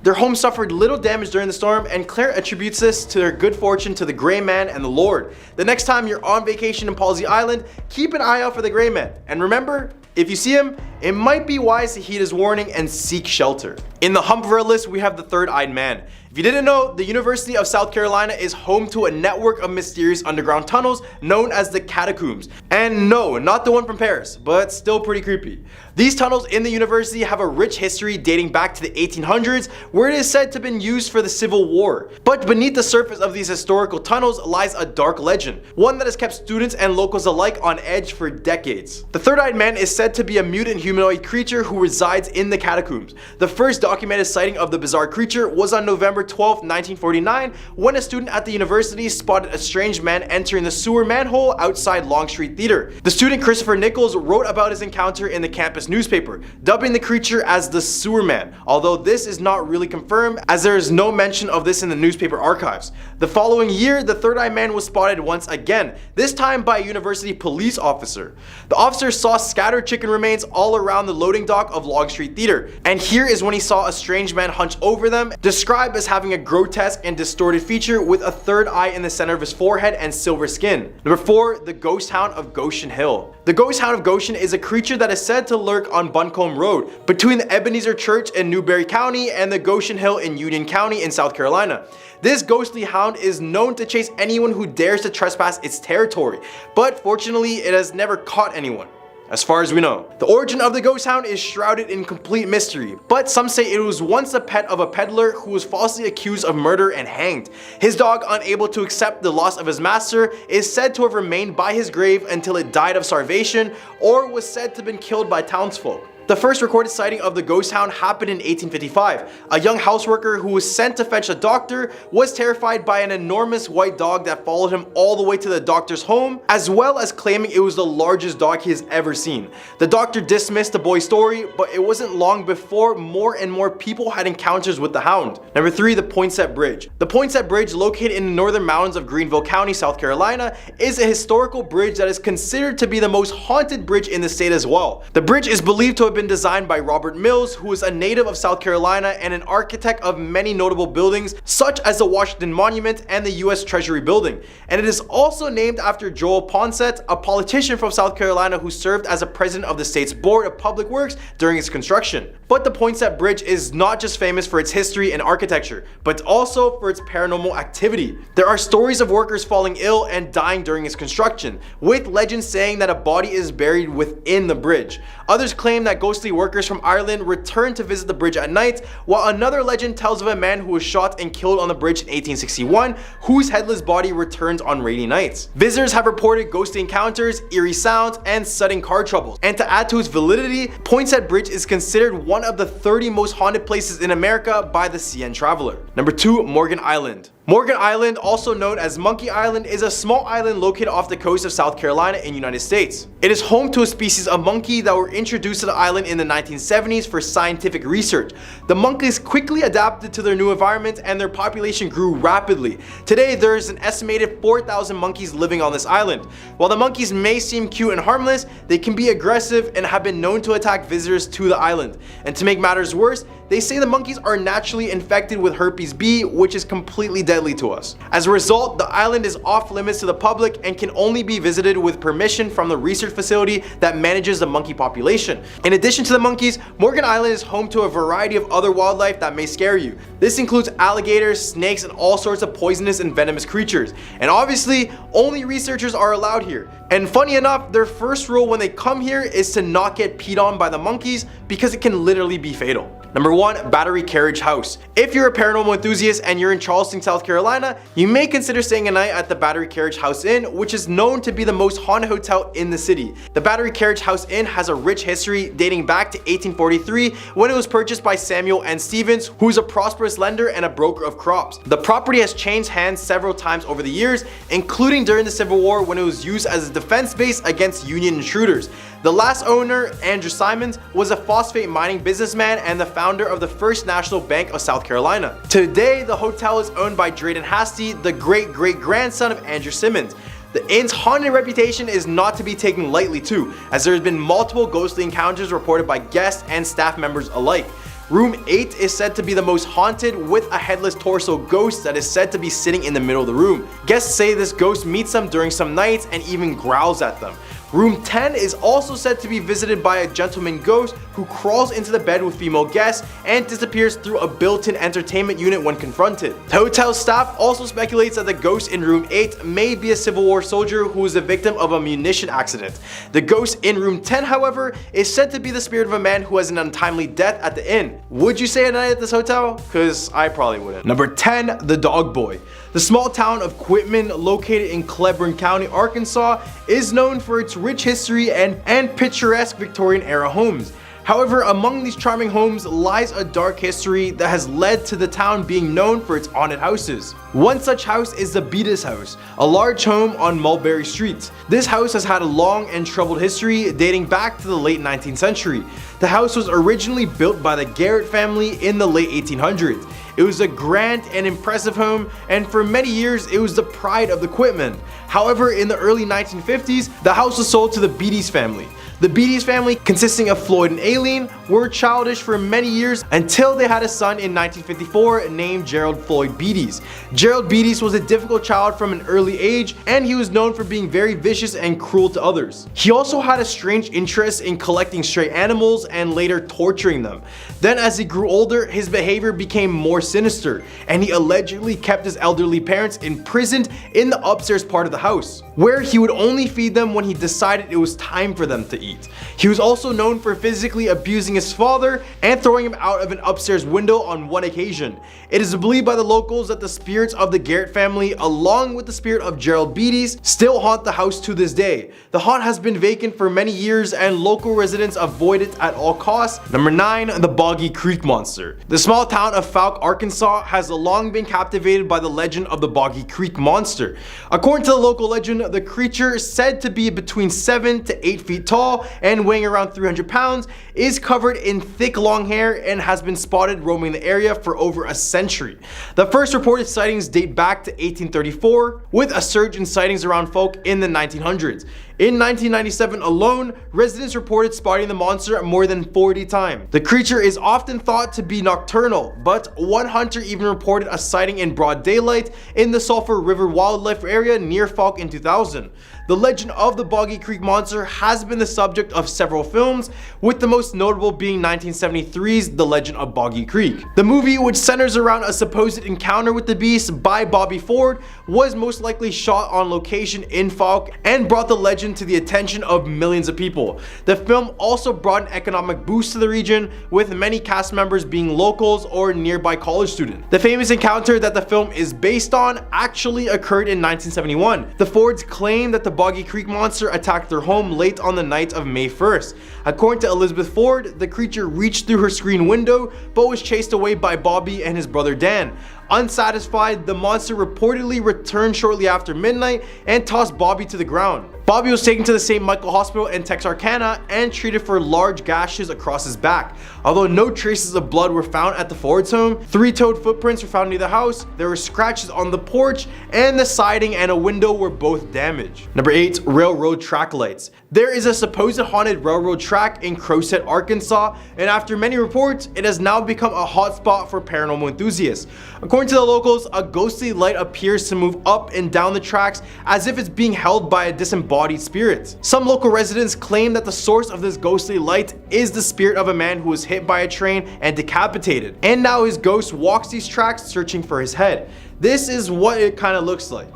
Their home suffered little damage during the storm, and Claire attributes this to their good fortune to the Gray Man and the Lord. The next time you're on vacation in Palsy Island, keep an eye out for the Gray Man. And remember, if you see him, it might be wise to heed his warning and seek shelter. In the hump of our list, we have the Third-Eyed Man. If you didn't know, the University of South Carolina is home to a network of mysterious underground tunnels known as the catacombs. And no, not the one from Paris, but still pretty creepy. These tunnels in the university have a rich history dating back to the 1800s, where it is said to have been used for the Civil War. But beneath the surface of these historical tunnels lies a dark legend, one that has kept students and locals alike on edge for decades. The Third-Eyed Man is said to be a mutant humanoid creature who resides in the catacombs. The first documented sighting of the bizarre creature was on November 12, 1949, when a student at the university spotted a strange man entering the sewer manhole outside Long Street Theater. The student Christopher Nichols wrote about his encounter in the campus newspaper, dubbing the creature as the Sewer Man, although this is not really confirmed as there is no mention of this in the newspaper archives. The following year, the Third-Eyed Man was spotted once again, this time by a university police officer. The officer saw scattered chicken remains all around the loading dock of Long Street Theater, and here is when he saw a strange man hunch over them, described as having a grotesque and distorted feature with a third eye in the center of his forehead and silver skin. Number 4, the Ghost Hound of Goshen Hill. The Ghost Hound of Goshen is a creature that is said to lurk on Buncombe Road, between the Ebenezer Church in Newberry County and the Goshen Hill in Union County in South Carolina. This ghostly hound is known to chase anyone who dares to trespass its territory, but fortunately it has never caught anyone, as far as we know. The origin of the ghost hound is shrouded in complete mystery, but some say it was once a pet of a peddler who was falsely accused of murder and hanged. His dog, unable to accept the loss of his master, is said to have remained by his grave until it died of starvation or was said to have been killed by townsfolk. The first recorded sighting of the ghost hound happened in 1855. A young houseworker who was sent to fetch a doctor was terrified by an enormous white dog that followed him all the way to the doctor's home, as well as claiming it was the largest dog he has ever seen. The doctor dismissed the boy's story, but it wasn't long before more and more people had encounters with the hound. Number 3, the Poinsett Bridge. The Poinsett Bridge, located in the northern mountains of Greenville County, South Carolina, is a historical bridge that is considered to be the most haunted bridge in the state as well. The bridge is believed to have been designed by Robert Mills, who is a native of South Carolina and an architect of many notable buildings such as the Washington Monument and the US Treasury Building. And it is also named after Joel Poinsett, a politician from South Carolina who served as a president of the state's Board of Public Works during its construction. But the Poinsett Bridge is not just famous for its history and architecture, but also for its paranormal activity. There are stories of workers falling ill and dying during its construction, with legends saying that a body is buried within the bridge. Others claim that ghostly workers from Ireland return to visit the bridge at night, while another legend tells of a man who was shot and killed on the bridge in 1861, whose headless body returns on rainy nights. Visitors have reported ghostly encounters, eerie sounds, and sudden car troubles. And to add to its validity, Poinsett Bridge is considered one of the 30 most haunted places in America by the CN Traveler. Number 2, Morgan Island. Morgan Island, also known as Monkey Island, is a small island located off the coast of South Carolina in the United States. It is home to a species of monkey that were introduced to the island in the 1970s for scientific research. The monkeys quickly adapted to their new environment and their population grew rapidly. Today, there is an estimated 4,000 monkeys living on this island. While the monkeys may seem cute and harmless, they can be aggressive and have been known to attack visitors to the island. And to make matters worse, they say the monkeys are naturally infected with herpes B, which is completely deadly to us. As a result, the island is off limits to the public and can only be visited with permission from the research facility that manages the monkey population. In addition to the monkeys, Morgan Island is home to a variety of other wildlife that may scare you. This includes alligators, snakes, and all sorts of poisonous and venomous creatures. And obviously, only researchers are allowed here. And funny enough, their first rule when they come here is to not get peed on by the monkeys because it can literally be fatal. Number 1, Battery Carriage House. If you're a paranormal enthusiast and you're in Charleston, South Carolina, you may consider staying a night at the Battery Carriage House Inn, which is known to be the most haunted hotel in the city. The Battery Carriage House Inn has a rich history dating back to 1843 when it was purchased by Samuel N. Stevens, who is a prosperous lender and a broker of crops. The property has changed hands several times over the years, including during the Civil War when it was used as a defense base against Union intruders. The last owner, Andrew Simons, was a phosphate mining businessman and the founder of the First National Bank of South Carolina. Today, the hotel is owned by Drayden Hasty, the great-great-grandson of Andrew Simmons. The inn's haunted reputation is not to be taken lightly too, as there has been multiple ghostly encounters reported by guests and staff members alike. Room 8 is said to be the most haunted, with a headless torso ghost that is said to be sitting in the middle of the room. Guests say this ghost meets them during some nights and even growls at them. Room 10 is also said to be visited by a gentleman ghost who crawls into the bed with female guests and disappears through a built-in entertainment unit when confronted. The hotel staff also speculates that the ghost in room 8 may be a Civil War soldier who was the victim of a munition accident. The ghost in room 10, however, is said to be the spirit of a man who has an untimely death at the inn. Would you stay a night at this hotel? Cause I probably wouldn't. Number 10, the Dog Boy. The small town of Quitman, located in Cleburne County, Arkansas, is known for its rich history and picturesque Victorian era homes. However, among these charming homes lies a dark history that has led to the town being known for its haunted houses. One such house is the Beatus House, a large home on Mulberry Street. This house has had a long and troubled history dating back to the late 19th century. The house was originally built by the Garrett family in the late 1800s. It was a grand and impressive home, and for many years it was the pride of the Quitman. However, in the early 1950s, the house was sold to the Beatties family. The Beatties family, consisting of Floyd and Aileen, were childish for many years until they had a son in 1954 named Gerald Floyd Beatties. Gerald Beatties was a difficult child from an early age, and he was known for being very vicious and cruel to others. He also had a strange interest in collecting stray animals and later torturing them. Then as he grew older, his behavior became more sinister, and he allegedly kept his elderly parents imprisoned in the upstairs part of the house, where he would only feed them when he decided it was time for them to eat. He was also known for physically abusing his father and throwing him out of an upstairs window on one occasion. It is believed by the locals that the spirits of the Garrett family, along with the spirit of Gerald Beatties, still haunt the house to this day. The haunt has been vacant for many years and local residents avoid it at all costs. Number 9, the Boggy Creek Monster. The small town of Fouke, Arkansas has long been captivated by the legend of the Boggy Creek Monster. According to the local legend, the creature, said to be between 7 to 8 feet tall and weighing around 300 pounds, is covered in thick long hair and has been spotted roaming the area for over a century. The first reported sightings date back to 1834, with a surge in sightings around Fouke in the 1900s. In 1997 alone, residents reported spotting the monster more than 40 times. The creature is often thought to be nocturnal, but one hunter even reported a sighting in broad daylight in the Sulphur River Wildlife Area near Falk in 2000. The legend of the Boggy Creek Monster has been the subject of several films, with the most notable being 1973's The Legend of Boggy Creek. The movie, which centers around a supposed encounter with the beast by Bobby Ford, was most likely shot on location in Falk and brought the legend to the attention of millions of people. The film also brought an economic boost to the region, with many cast members being locals or nearby college students. The famous encounter that the film is based on actually occurred in 1971. The Fords claimed that the Boggy Creek Monster attacked their home late on the night of May 1st. According to Elizabeth Ford, the creature reached through her screen window but was chased away by Bobby and his brother Dan. Unsatisfied, the monster reportedly returned shortly after midnight and tossed Bobby to the ground. Bobby was taken to the St. Michael Hospital in Texarkana and treated for large gashes across his back. Although no traces of blood were found at the Ford's home, 3-toed footprints were found near the house, there were scratches on the porch, and the siding and a window were both damaged. Number 8. Railroad track lights. There is a supposed haunted railroad track in Crowset, Arkansas, and after many reports, it has now become a hotspot for paranormal enthusiasts. According to the locals, a ghostly light appears to move up and down the tracks as if it's being held by a disembodied spirit. Some local residents claim that the source of this ghostly light is the spirit of a man who was hit by a train and decapitated, and now his ghost walks these tracks searching for his head. This is what it kind of looks like.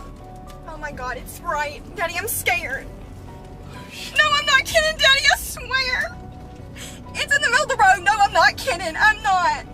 Oh my god, it's right. Daddy, I'm scared. No, I'm not kidding, Daddy, I swear. It's in the middle of the road. No, I'm not kidding. I'm not.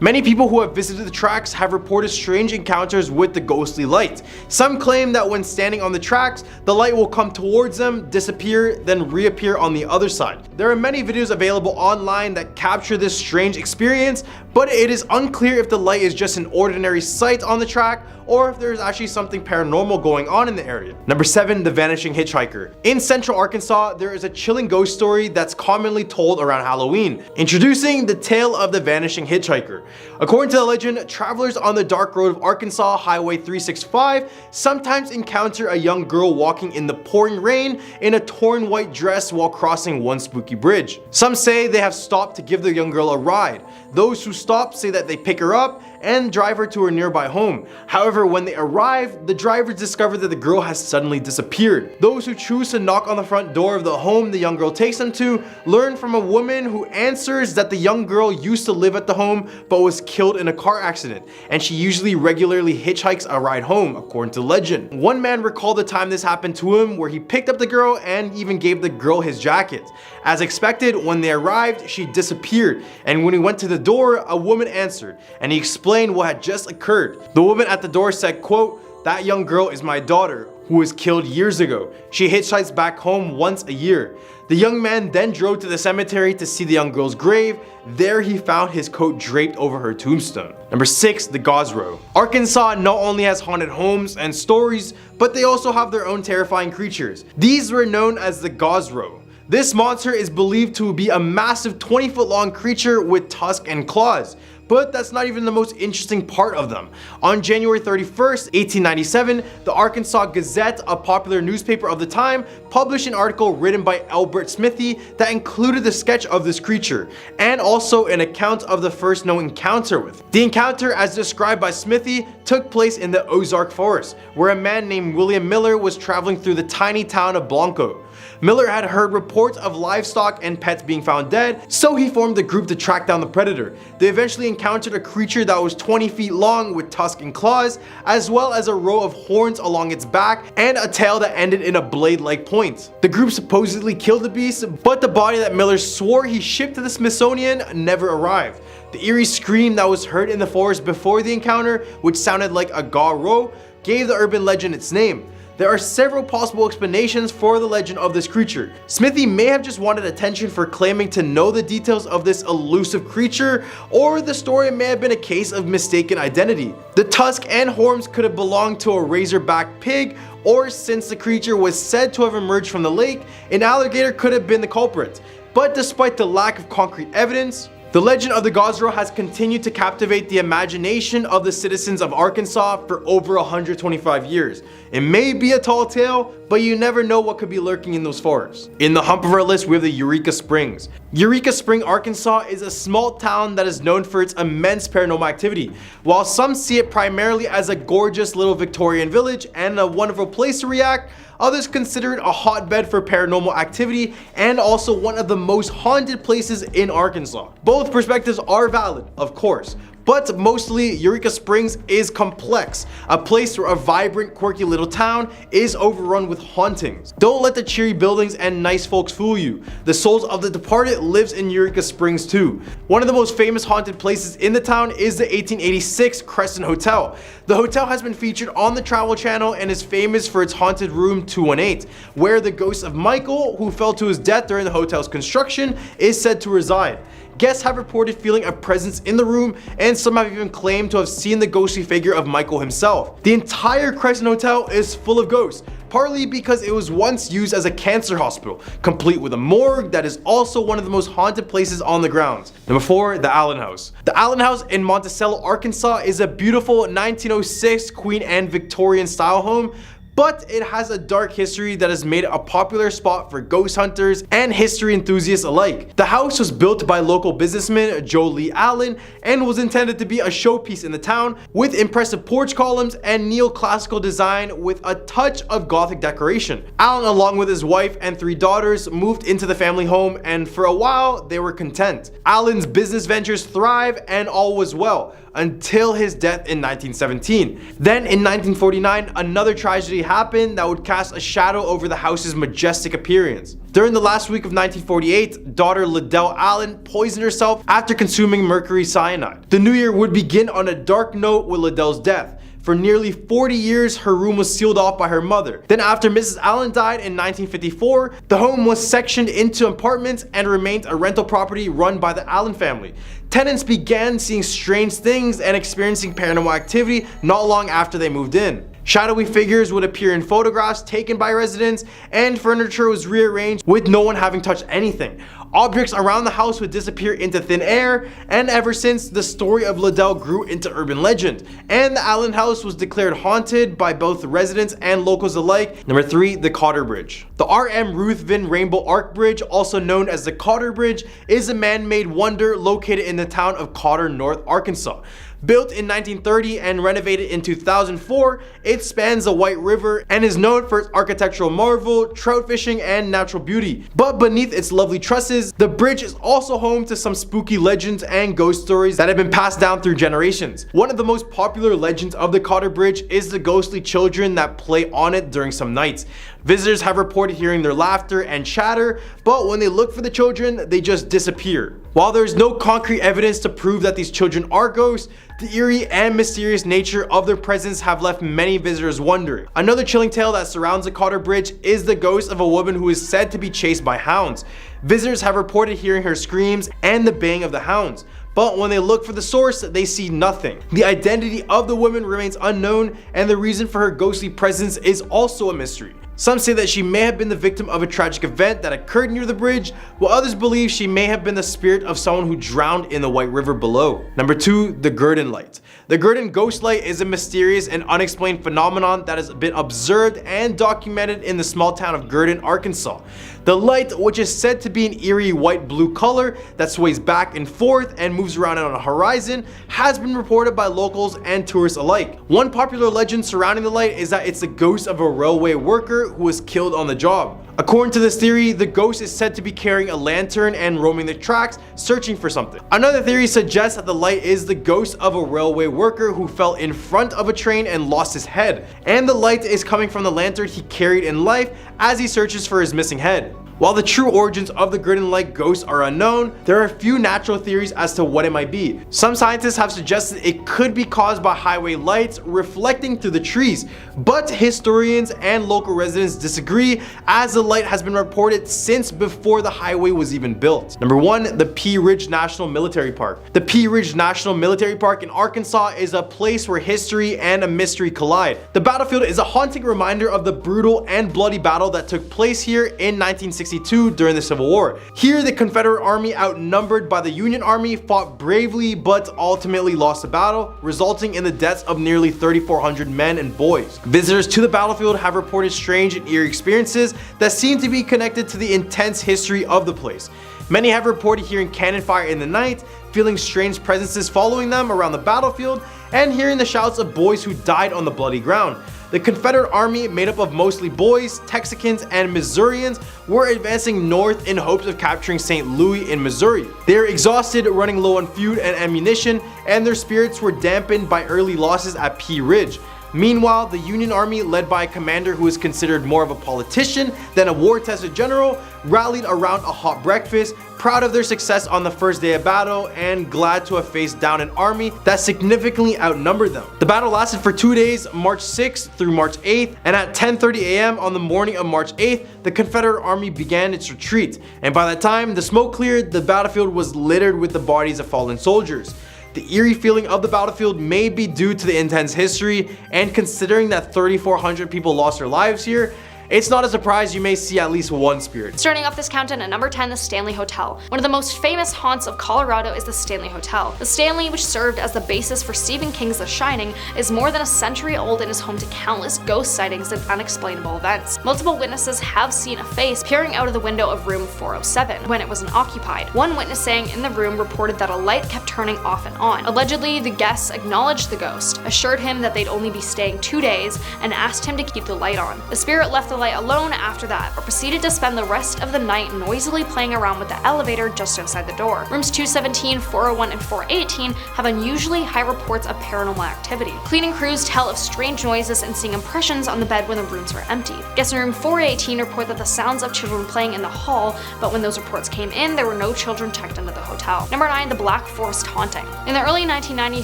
Many people who have visited the tracks have reported strange encounters with the ghostly light. Some claim that when standing on the tracks, the light will come towards them, disappear, then reappear on the other side. There are many videos available online that capture this strange experience, but it is unclear if the light is just an ordinary sight on the track or if there is actually something paranormal going on in the area. Number 7. The Vanishing Hitchhiker. In central Arkansas, there is a chilling ghost story that's commonly told around Halloween. Introducing the tale of the Vanishing Hitchhiker. According to the legend, travelers on the dark road of Arkansas Highway 365 sometimes encounter a young girl walking in the pouring rain in a torn white dress while crossing one spooky bridge. Some say they have stopped to give the young girl a ride. Those who stop say that they pick her up and drive her to her nearby home. However, when they arrive, the drivers discover that the girl has suddenly disappeared. Those who choose to knock on the front door of the home the young girl takes them to learn from a woman who answers that the young girl used to live at the home but was killed in a car accident, and she usually regularly hitchhikes a ride home, according to legend. One man recalled the time this happened to him where he picked up the girl and even gave the girl his jacket. As expected, when they arrived, she disappeared, and when he went to the door, a woman answered, and he explained what had just occurred. The woman at the door said, quote, "That young girl is my daughter, who was killed years ago. She hitchhikes back home once a year." The young man then drove to the cemetery to see the young girl's grave. There he found his coat draped over her tombstone. Number 6. The Gosrow. Arkansas not only has haunted homes and stories, but they also have their own terrifying creatures. These were known as the Gosrow. This monster is believed to be a massive 20-foot long creature with tusks and claws. But that's not even the most interesting part of them. On January 31st, 1897, the Arkansas Gazette, a popular newspaper of the time, published an article written by Albert Smithy that included the sketch of this creature, and also an account of the first known encounter with it. The encounter, as described by Smithy, took place in the Ozark Forest, where a man named William Miller was traveling through the tiny town of Blanco. Miller had heard reports of livestock and pets being found dead, so he formed a group to track down the predator. They eventually encountered a creature that was 20 feet long with tusks and claws, as well as a row of horns along its back and a tail that ended in a blade-like point. The group supposedly killed the beast, but the body that Miller swore he shipped to the Smithsonian never arrived. The eerie scream that was heard in the forest before the encounter, which sounded like a gaw-row, gave the urban legend its name. There are several possible explanations for the legend of this creature. Smithy may have just wanted attention for claiming to know the details of this elusive creature, or the story may have been a case of mistaken identity. The tusk and horns could have belonged to a razorback pig, or since the creature was said to have emerged from the lake, an alligator could have been the culprit. But despite the lack of concrete evidence, The legend of the Gozero has continued to captivate the imagination of the citizens of Arkansas for over 125 years. It may be a tall tale, but you never know what could be lurking in those forests. In the hump of our list, we have the Eureka Springs. Eureka Spring, Arkansas is a small town that is known for its immense paranormal activity. While some see it primarily as a gorgeous little Victorian village and a wonderful place to react, others consider it a hotbed for paranormal activity and also one of the most haunted places in Arkansas. Both perspectives are valid, of course, but mostly Eureka Springs is complex, a place where a vibrant, quirky little town is overrun with hauntings. Don't let the cheery buildings and nice folks fool you. The souls of the departed lives in Eureka Springs too. One of the most famous haunted places in the town is the 1886 Crescent Hotel. The hotel has been featured on the Travel Channel and is famous for its haunted room 218, where the ghost of Michael, who fell to his death during the hotel's construction, is said to reside. Guests have reported feeling a presence in the room, and some have even claimed to have seen the ghostly figure of Michael himself. The entire Crescent Hotel is full of ghosts, partly because it was once used as a cancer hospital, complete with a morgue that is also one of the most haunted places on the grounds. Number 4, the Allen House. The Allen House in Monticello, Arkansas is a beautiful 1906 Queen Anne Victorian style home, but it has a dark history that has made it a popular spot for ghost hunters and history enthusiasts alike. The house was built by local businessman Joe Lee Allen and was intended to be a showpiece in the town, with impressive porch columns and neoclassical design with a touch of Gothic decoration. Allen, along with his wife and 3 daughters, moved into the family home, and for a while they were content. Allen's business ventures thrived and all was well, until his death in 1917. Then in 1949, another tragedy happened that would cast a shadow over the house's majestic appearance. During the last week of 1948, daughter Liddell Allen poisoned herself after consuming mercury cyanide. The new year would begin on a dark note with Liddell's death. For nearly 40 years, her room was sealed off by her mother. Then after Mrs. Allen died in 1954, the home was sectioned into apartments and remained a rental property run by the Allen family. Tenants began seeing strange things and experiencing paranormal activity not long after they moved in. Shadowy figures would appear in photographs taken by residents, and furniture was rearranged with no one having touched anything. Objects around the house would disappear into thin air, and ever since, the story of Liddell grew into urban legend, and the Allen House was declared haunted by both residents and locals alike. Number 3, the Cotter Bridge. The R.M. Ruthven Rainbow Arch Bridge, also known as the Cotter Bridge, is a man-made wonder located in the town of Cotter, North Arkansas. Built in 1930 and renovated in 2004, it spans the White River and is known for its architectural marvel, trout fishing, and natural beauty. But beneath its lovely trusses, the bridge is also home to some spooky legends and ghost stories that have been passed down through generations. One of the most popular legends of the Cotter Bridge is the ghostly children that play on it during some nights. Visitors have reported hearing their laughter and chatter, but when they look for the children, they just disappear. While there is no concrete evidence to prove that these children are ghosts, the eerie and mysterious nature of their presence have left many visitors wondering. Another chilling tale that surrounds the Cotter Bridge is the ghost of a woman who is said to be chased by hounds. Visitors have reported hearing her screams and the baying of the hounds, but when they look for the source, they see nothing. The identity of the woman remains unknown, and the reason for her ghostly presence is also a mystery. Some say that she may have been the victim of a tragic event that occurred near the bridge, while others believe she may have been the spirit of someone who drowned in the White River below. Number 2, the Gurdon Light. The Gurdon Ghost Light is a mysterious and unexplained phenomenon that has been observed and documented in the small town of Gurdon, Arkansas. The light, which is said to be an eerie white-blue color that sways back and forth and moves around on a horizon, has been reported by locals and tourists alike. One popular legend surrounding the light is that it's the ghost of a railway worker who was killed on the job. According to this theory, the ghost is said to be carrying a lantern and roaming the tracks, searching for something. Another theory suggests that the light is the ghost of a railway worker who fell in front of a train and lost his head, and the light is coming from the lantern he carried in life as he searches for his missing head. While the true origins of the Gurdon Light ghost are unknown, there are a few natural theories as to what it might be. Some scientists have suggested it could be caused by highway lights reflecting through the trees, but historians and local residents disagree, as the light has been reported since before the highway was even built. Number 1, the Pea Ridge National Military Park. The Pea Ridge National Military Park in Arkansas is a place where history and a mystery collide. The battlefield is a haunting reminder of the brutal and bloody battle that took place here in 1965. 1862 during the Civil War. Here, the Confederate Army, outnumbered by the Union Army, fought bravely but ultimately lost the battle, resulting in the deaths of nearly 3,400 men and boys. Visitors to the battlefield have reported strange and eerie experiences that seem to be connected to the intense history of the place. Many have reported hearing cannon fire in the night, feeling strange presences following them around the battlefield, and hearing the shouts of boys who died on the bloody ground. The Confederate Army, made up of mostly boys, Texicans, and Missourians, were advancing north in hopes of capturing St. Louis in Missouri. They were exhausted, running low on food and ammunition, and their spirits were dampened by early losses at Pea Ridge. Meanwhile, the Union Army, led by a commander who is considered more of a politician than a war-tested general, rallied around a hot breakfast, proud of their success on the first day of battle and glad to have faced down an army that significantly outnumbered them. The battle lasted for 2 days, March 6th through March 8th, and at 10:30 a.m. on the morning of March 8th, the Confederate Army began its retreat, and by that time the smoke cleared, the battlefield was littered with the bodies of fallen soldiers. The eerie feeling of the battlefield may be due to the intense history, and considering that 3,400 people lost their lives here, it's not a surprise you may see at least one spirit. Starting off this countdown at number 10, the Stanley Hotel. One of the most famous haunts of Colorado is the Stanley Hotel. The Stanley, which served as the basis for Stephen King's The Shining, is more than a century old and is home to countless ghost sightings and unexplainable events. Multiple witnesses have seen a face peering out of the window of room 407 when it was unoccupied. One witness staying in the room reported that a light kept turning off and on. Allegedly, the guests acknowledged the ghost, assured him that they'd only be staying 2 days, and asked him to keep the light on. The spirit left the light alone after that, but proceeded to spend the rest of the night noisily playing around with the elevator just outside the door. Rooms 217, 401, and 418 have unusually high reports of paranormal activity. Cleaning crews tell of strange noises and seeing impressions on the bed when the rooms were empty. Guests in room 418 report that the sounds of children playing in the hall, but when those reports came in, there were no children checked into the hotel. Number 9, the Black Forest Haunting. In the early 1990s,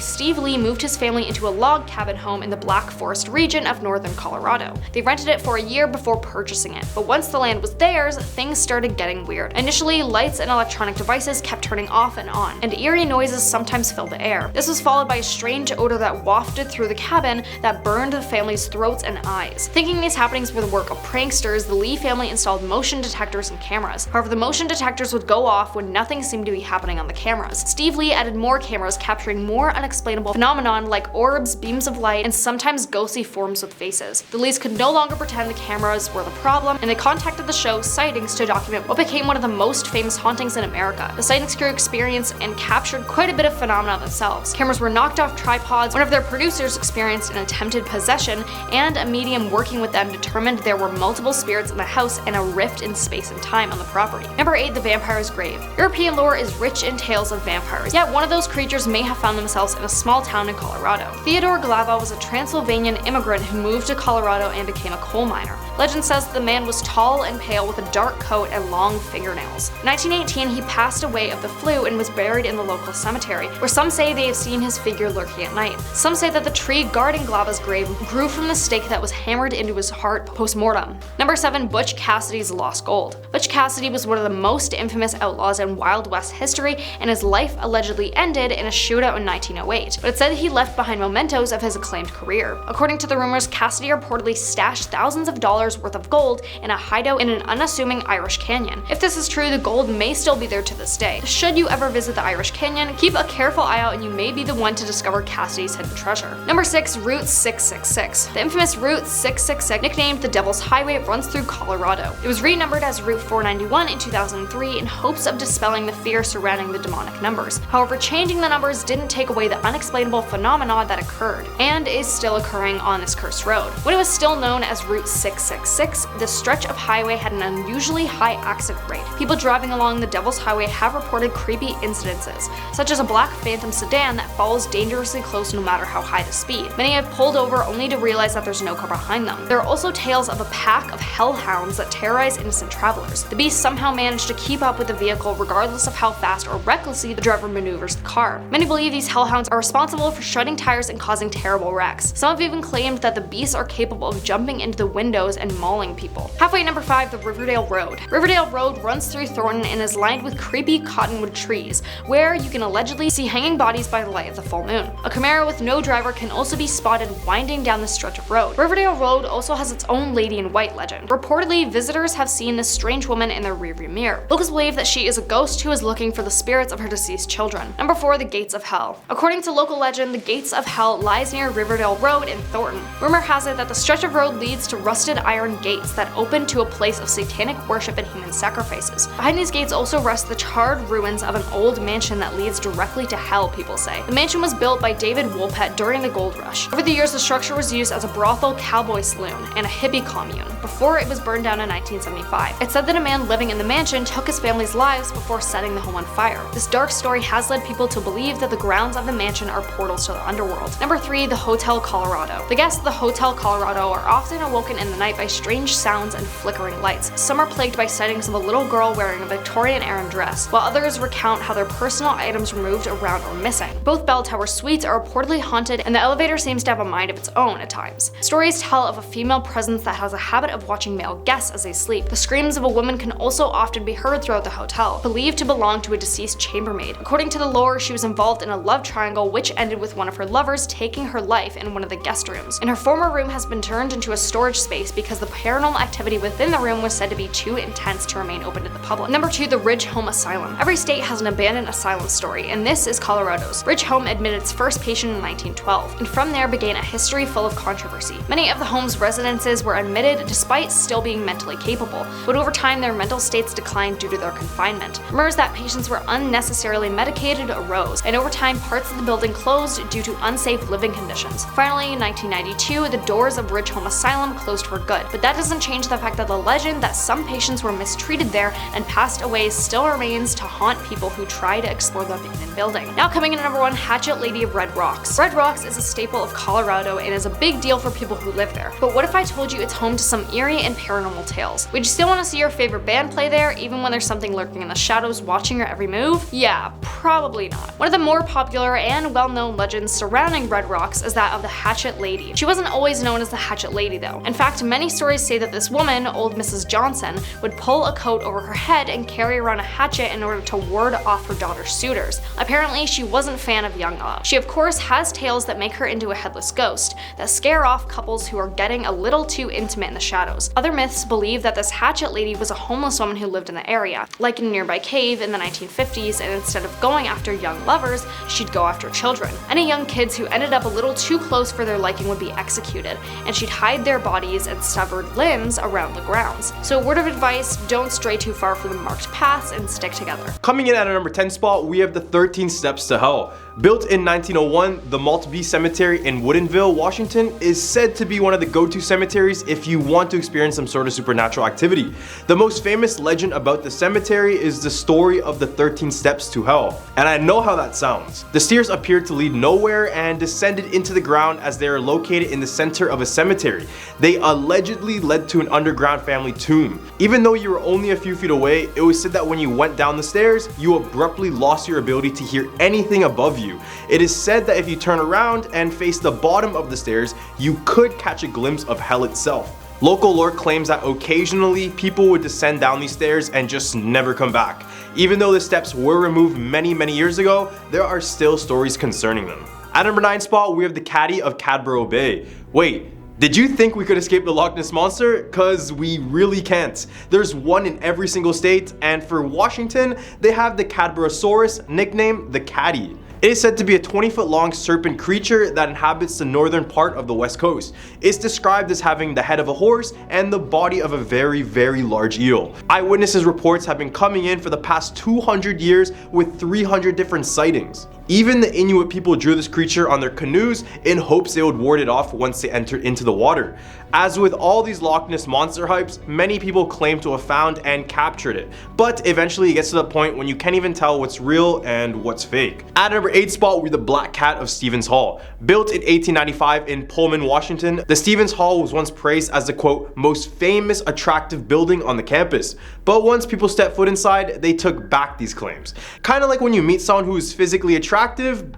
Steve Lee moved his family into a log cabin home in the Black Forest region of northern Colorado. They rented it for a year before purchasing it, but once the land was theirs, things started getting weird. Initially, lights and electronic devices kept turning off and on, and eerie noises sometimes filled the air. This was followed by a strange odor that wafted through the cabin that burned the family's throats and eyes. Thinking these happenings were the work of pranksters, the Lee family installed motion detectors and cameras. However, the motion detectors would go off when nothing seemed to be happening on the cameras. Steve Lee added more cameras capturing more unexplainable phenomenon like orbs, beams of light, and sometimes ghostly forms with faces. The Lees could no longer pretend the cameras were the problem, and they contacted the show Sightings to document what became one of the most famous hauntings in America. The Sightings crew experienced and captured quite a bit of phenomena themselves. Cameras were knocked off tripods, one of their producers experienced an attempted possession, and a medium working with them determined there were multiple spirits in the house and a rift in space and time on the property. Number 8, the Vampire's Grave. European lore is rich in tales of vampires, yet one of those creatures may have found themselves in a small town in Colorado. Theodore Glava was a Transylvanian immigrant who moved to Colorado and became a coal miner. Legend says the man was tall and pale with a dark coat and long fingernails. In 1918, he passed away of the flu and was buried in the local cemetery, where some say they have seen his figure lurking at night. Some say that the tree guarding Glava's grave grew from the stake that was hammered into his heart post-mortem. Number 7, Butch Cassidy's Lost Gold. Butch Cassidy was one of the most infamous outlaws in Wild West history, and his life allegedly ended in a shootout in 1908, but it said he left behind mementos of his acclaimed career. According to the rumors, Cassidy reportedly stashed thousands of dollars worth of gold in a hideout in an unassuming Irish canyon. If this is true, the gold may still be there to this day. Should you ever visit the Irish Canyon, keep a careful eye out and you may be the one to discover Cassidy's hidden treasure. Number 6, Route 666. The infamous Route 666, nicknamed the Devil's Highway, runs through Colorado. It was renumbered as Route 491 in 2003 in hopes of dispelling the fear surrounding the demonic numbers. However, changing the numbers didn't take away the unexplainable phenomena that occurred, and is still occurring on this cursed road. When it was still known as Route 666, this stretch of highway had an unusually high accident rate. People driving along the Devil's Highway have reported creepy incidences, such as a black Phantom sedan that follows dangerously close no matter how high the speed. Many have pulled over only to realize that there's no car behind them. There are also tales of a pack of hellhounds that terrorize innocent travelers. The beasts somehow manage to keep up with the vehicle regardless of how fast or recklessly the driver maneuvers the car. Many believe these hellhounds are responsible for shredding tires and causing terrible wrecks. Some have even claimed that the beasts are capable of jumping into the windows and and mauling people. Halfway at number 5, the Riverdale Road. Riverdale Road runs through Thornton and is lined with creepy cottonwood trees, where you can allegedly see hanging bodies by the light of the full moon. A Camaro with no driver can also be spotted winding down the stretch of road. Riverdale Road also has its own Lady in White legend. Reportedly, visitors have seen this strange woman in their rearview mirror. Locals believe that she is a ghost who is looking for the spirits of her deceased children. Number 4, the Gates of Hell. According to local legend, the Gates of Hell lies near Riverdale Road in Thornton. Rumor has it that the stretch of road leads to rusted iron gates that open to a place of satanic worship and human sacrifices. Behind these gates also rest the charred ruins of an old mansion that leads directly to hell, people say. The mansion was built by David Woolpett during the gold rush. Over the years, the structure was used as a brothel, cowboy saloon, and a hippie commune before it was burned down in 1975. It's said that a man living in the mansion took his family's lives before setting the home on fire. This dark story has led people to believe that the grounds of the mansion are portals to the underworld. Number 3, the Hotel Colorado. The guests of the Hotel Colorado are often awoken in the night by strange sounds and flickering lights. Some are plagued by sightings of a little girl wearing a Victorian-era dress, while others recount how their personal items were moved around or missing. Both Bell Tower suites are reportedly haunted, and the elevator seems to have a mind of its own at times. Stories tell of a female presence that has a habit of watching male guests as they sleep. The screams of a woman can also often be heard throughout the hotel, believed to belong to a deceased chambermaid. According to the lore, she was involved in a love triangle which ended with one of her lovers taking her life in one of the guest rooms. And her former room has been turned into a storage space because the paranormal activity within the room was said to be too intense to remain open to the public. Number 2, the Ridge Home Asylum. Every state has an abandoned asylum story, and this is Colorado's. Ridge Home admitted its first patient in 1912, and from there began a history full of controversy. Many of the home's residences were admitted despite still being mentally capable, but over time their mental states declined due to their confinement. Rumors that patients were unnecessarily medicated arose, and over time parts of the building closed due to unsafe living conditions. Finally, in 1992, the doors of Ridge Home Asylum closed for good, but that doesn't change the fact that the legend that some patients were mistreated there and passed away still remains to haunt people who try to explore the abandoned building. Now coming in at number 1, Hatchet Lady of Red Rocks. Red Rocks is a staple of Colorado and is a big deal for people who live there. But what if I told you it's home to some eerie and paranormal tales? Would you still want to see your favorite band play there, even when there's something lurking in the shadows watching your every move? Yeah, probably not. One of the more popular and well-known legends surrounding Red Rocks is that of the Hatchet Lady. She wasn't always known as the Hatchet Lady though. In fact, many stories say that this woman, old Mrs. Johnson, would pull a coat over her head and carry around a hatchet in order to ward off her daughter's suitors. Apparently, she wasn't a fan of young love. She of course has tales that make her into a headless ghost, that scare off couples who are getting a little too intimate in the shadows. Other myths believe that this Hatchet Lady was a homeless woman who lived in the area, like in a nearby cave in the 1950s, and instead of going after young lovers, she'd go after children. Any young kids who ended up a little too close for their liking would be executed, and she'd hide their bodies and severed limbs around the grounds. So word of advice, don't stray too far from the marked paths and stick together. Coming in at our number 10 spot, we have the 13 Steps to Hell. Built in 1901, the Maltby Cemetery in Woodinville, Washington is said to be one of the go-to cemeteries if you want to experience some sort of supernatural activity. The most famous legend about the cemetery is the story of the 13 Steps to Hell. And I know how that sounds. The stairs appeared to lead nowhere and descended into the ground as they are located in the center of a cemetery. They allegedly led to an underground family tomb. Even though you were only a few feet away, it was said that when you went down the stairs, you abruptly lost your ability to hear anything above you. It is said that if you turn around and face the bottom of the stairs, you could catch a glimpse of hell itself. Local lore claims that occasionally people would descend down these stairs and just never come back. Even though the steps were removed many years ago, there are still stories concerning them. At number 9 spot, we have the Caddy of Cadborough Bay. Wait, did you think we could escape the Loch Ness Monster? Cause we really can't. There's one in every single state, and for Washington, they have the Cadborosaurus, nicknamed the Caddy. It is said to be a 20-foot long serpent creature that inhabits the northern part of the west coast. It's described as having the head of a horse and the body of a very large eel. Eyewitnesses reports have been coming in for the past 200 years with 300 different sightings. Even the Inuit people drew this creature on their canoes in hopes they would ward it off once they entered into the water. As with all these Loch Ness Monster hypes, many people claim to have found and captured it, but eventually it gets to the point when you can't even tell what's real and what's fake. At number 8 spot, we're the Black Cat of Stevens Hall. Built in 1895 in Pullman, Washington, the Stevens Hall was once praised as the quote, most famous attractive building on the campus. But once people stepped foot inside, they took back these claims. Kinda like when you meet someone who is physically attractive,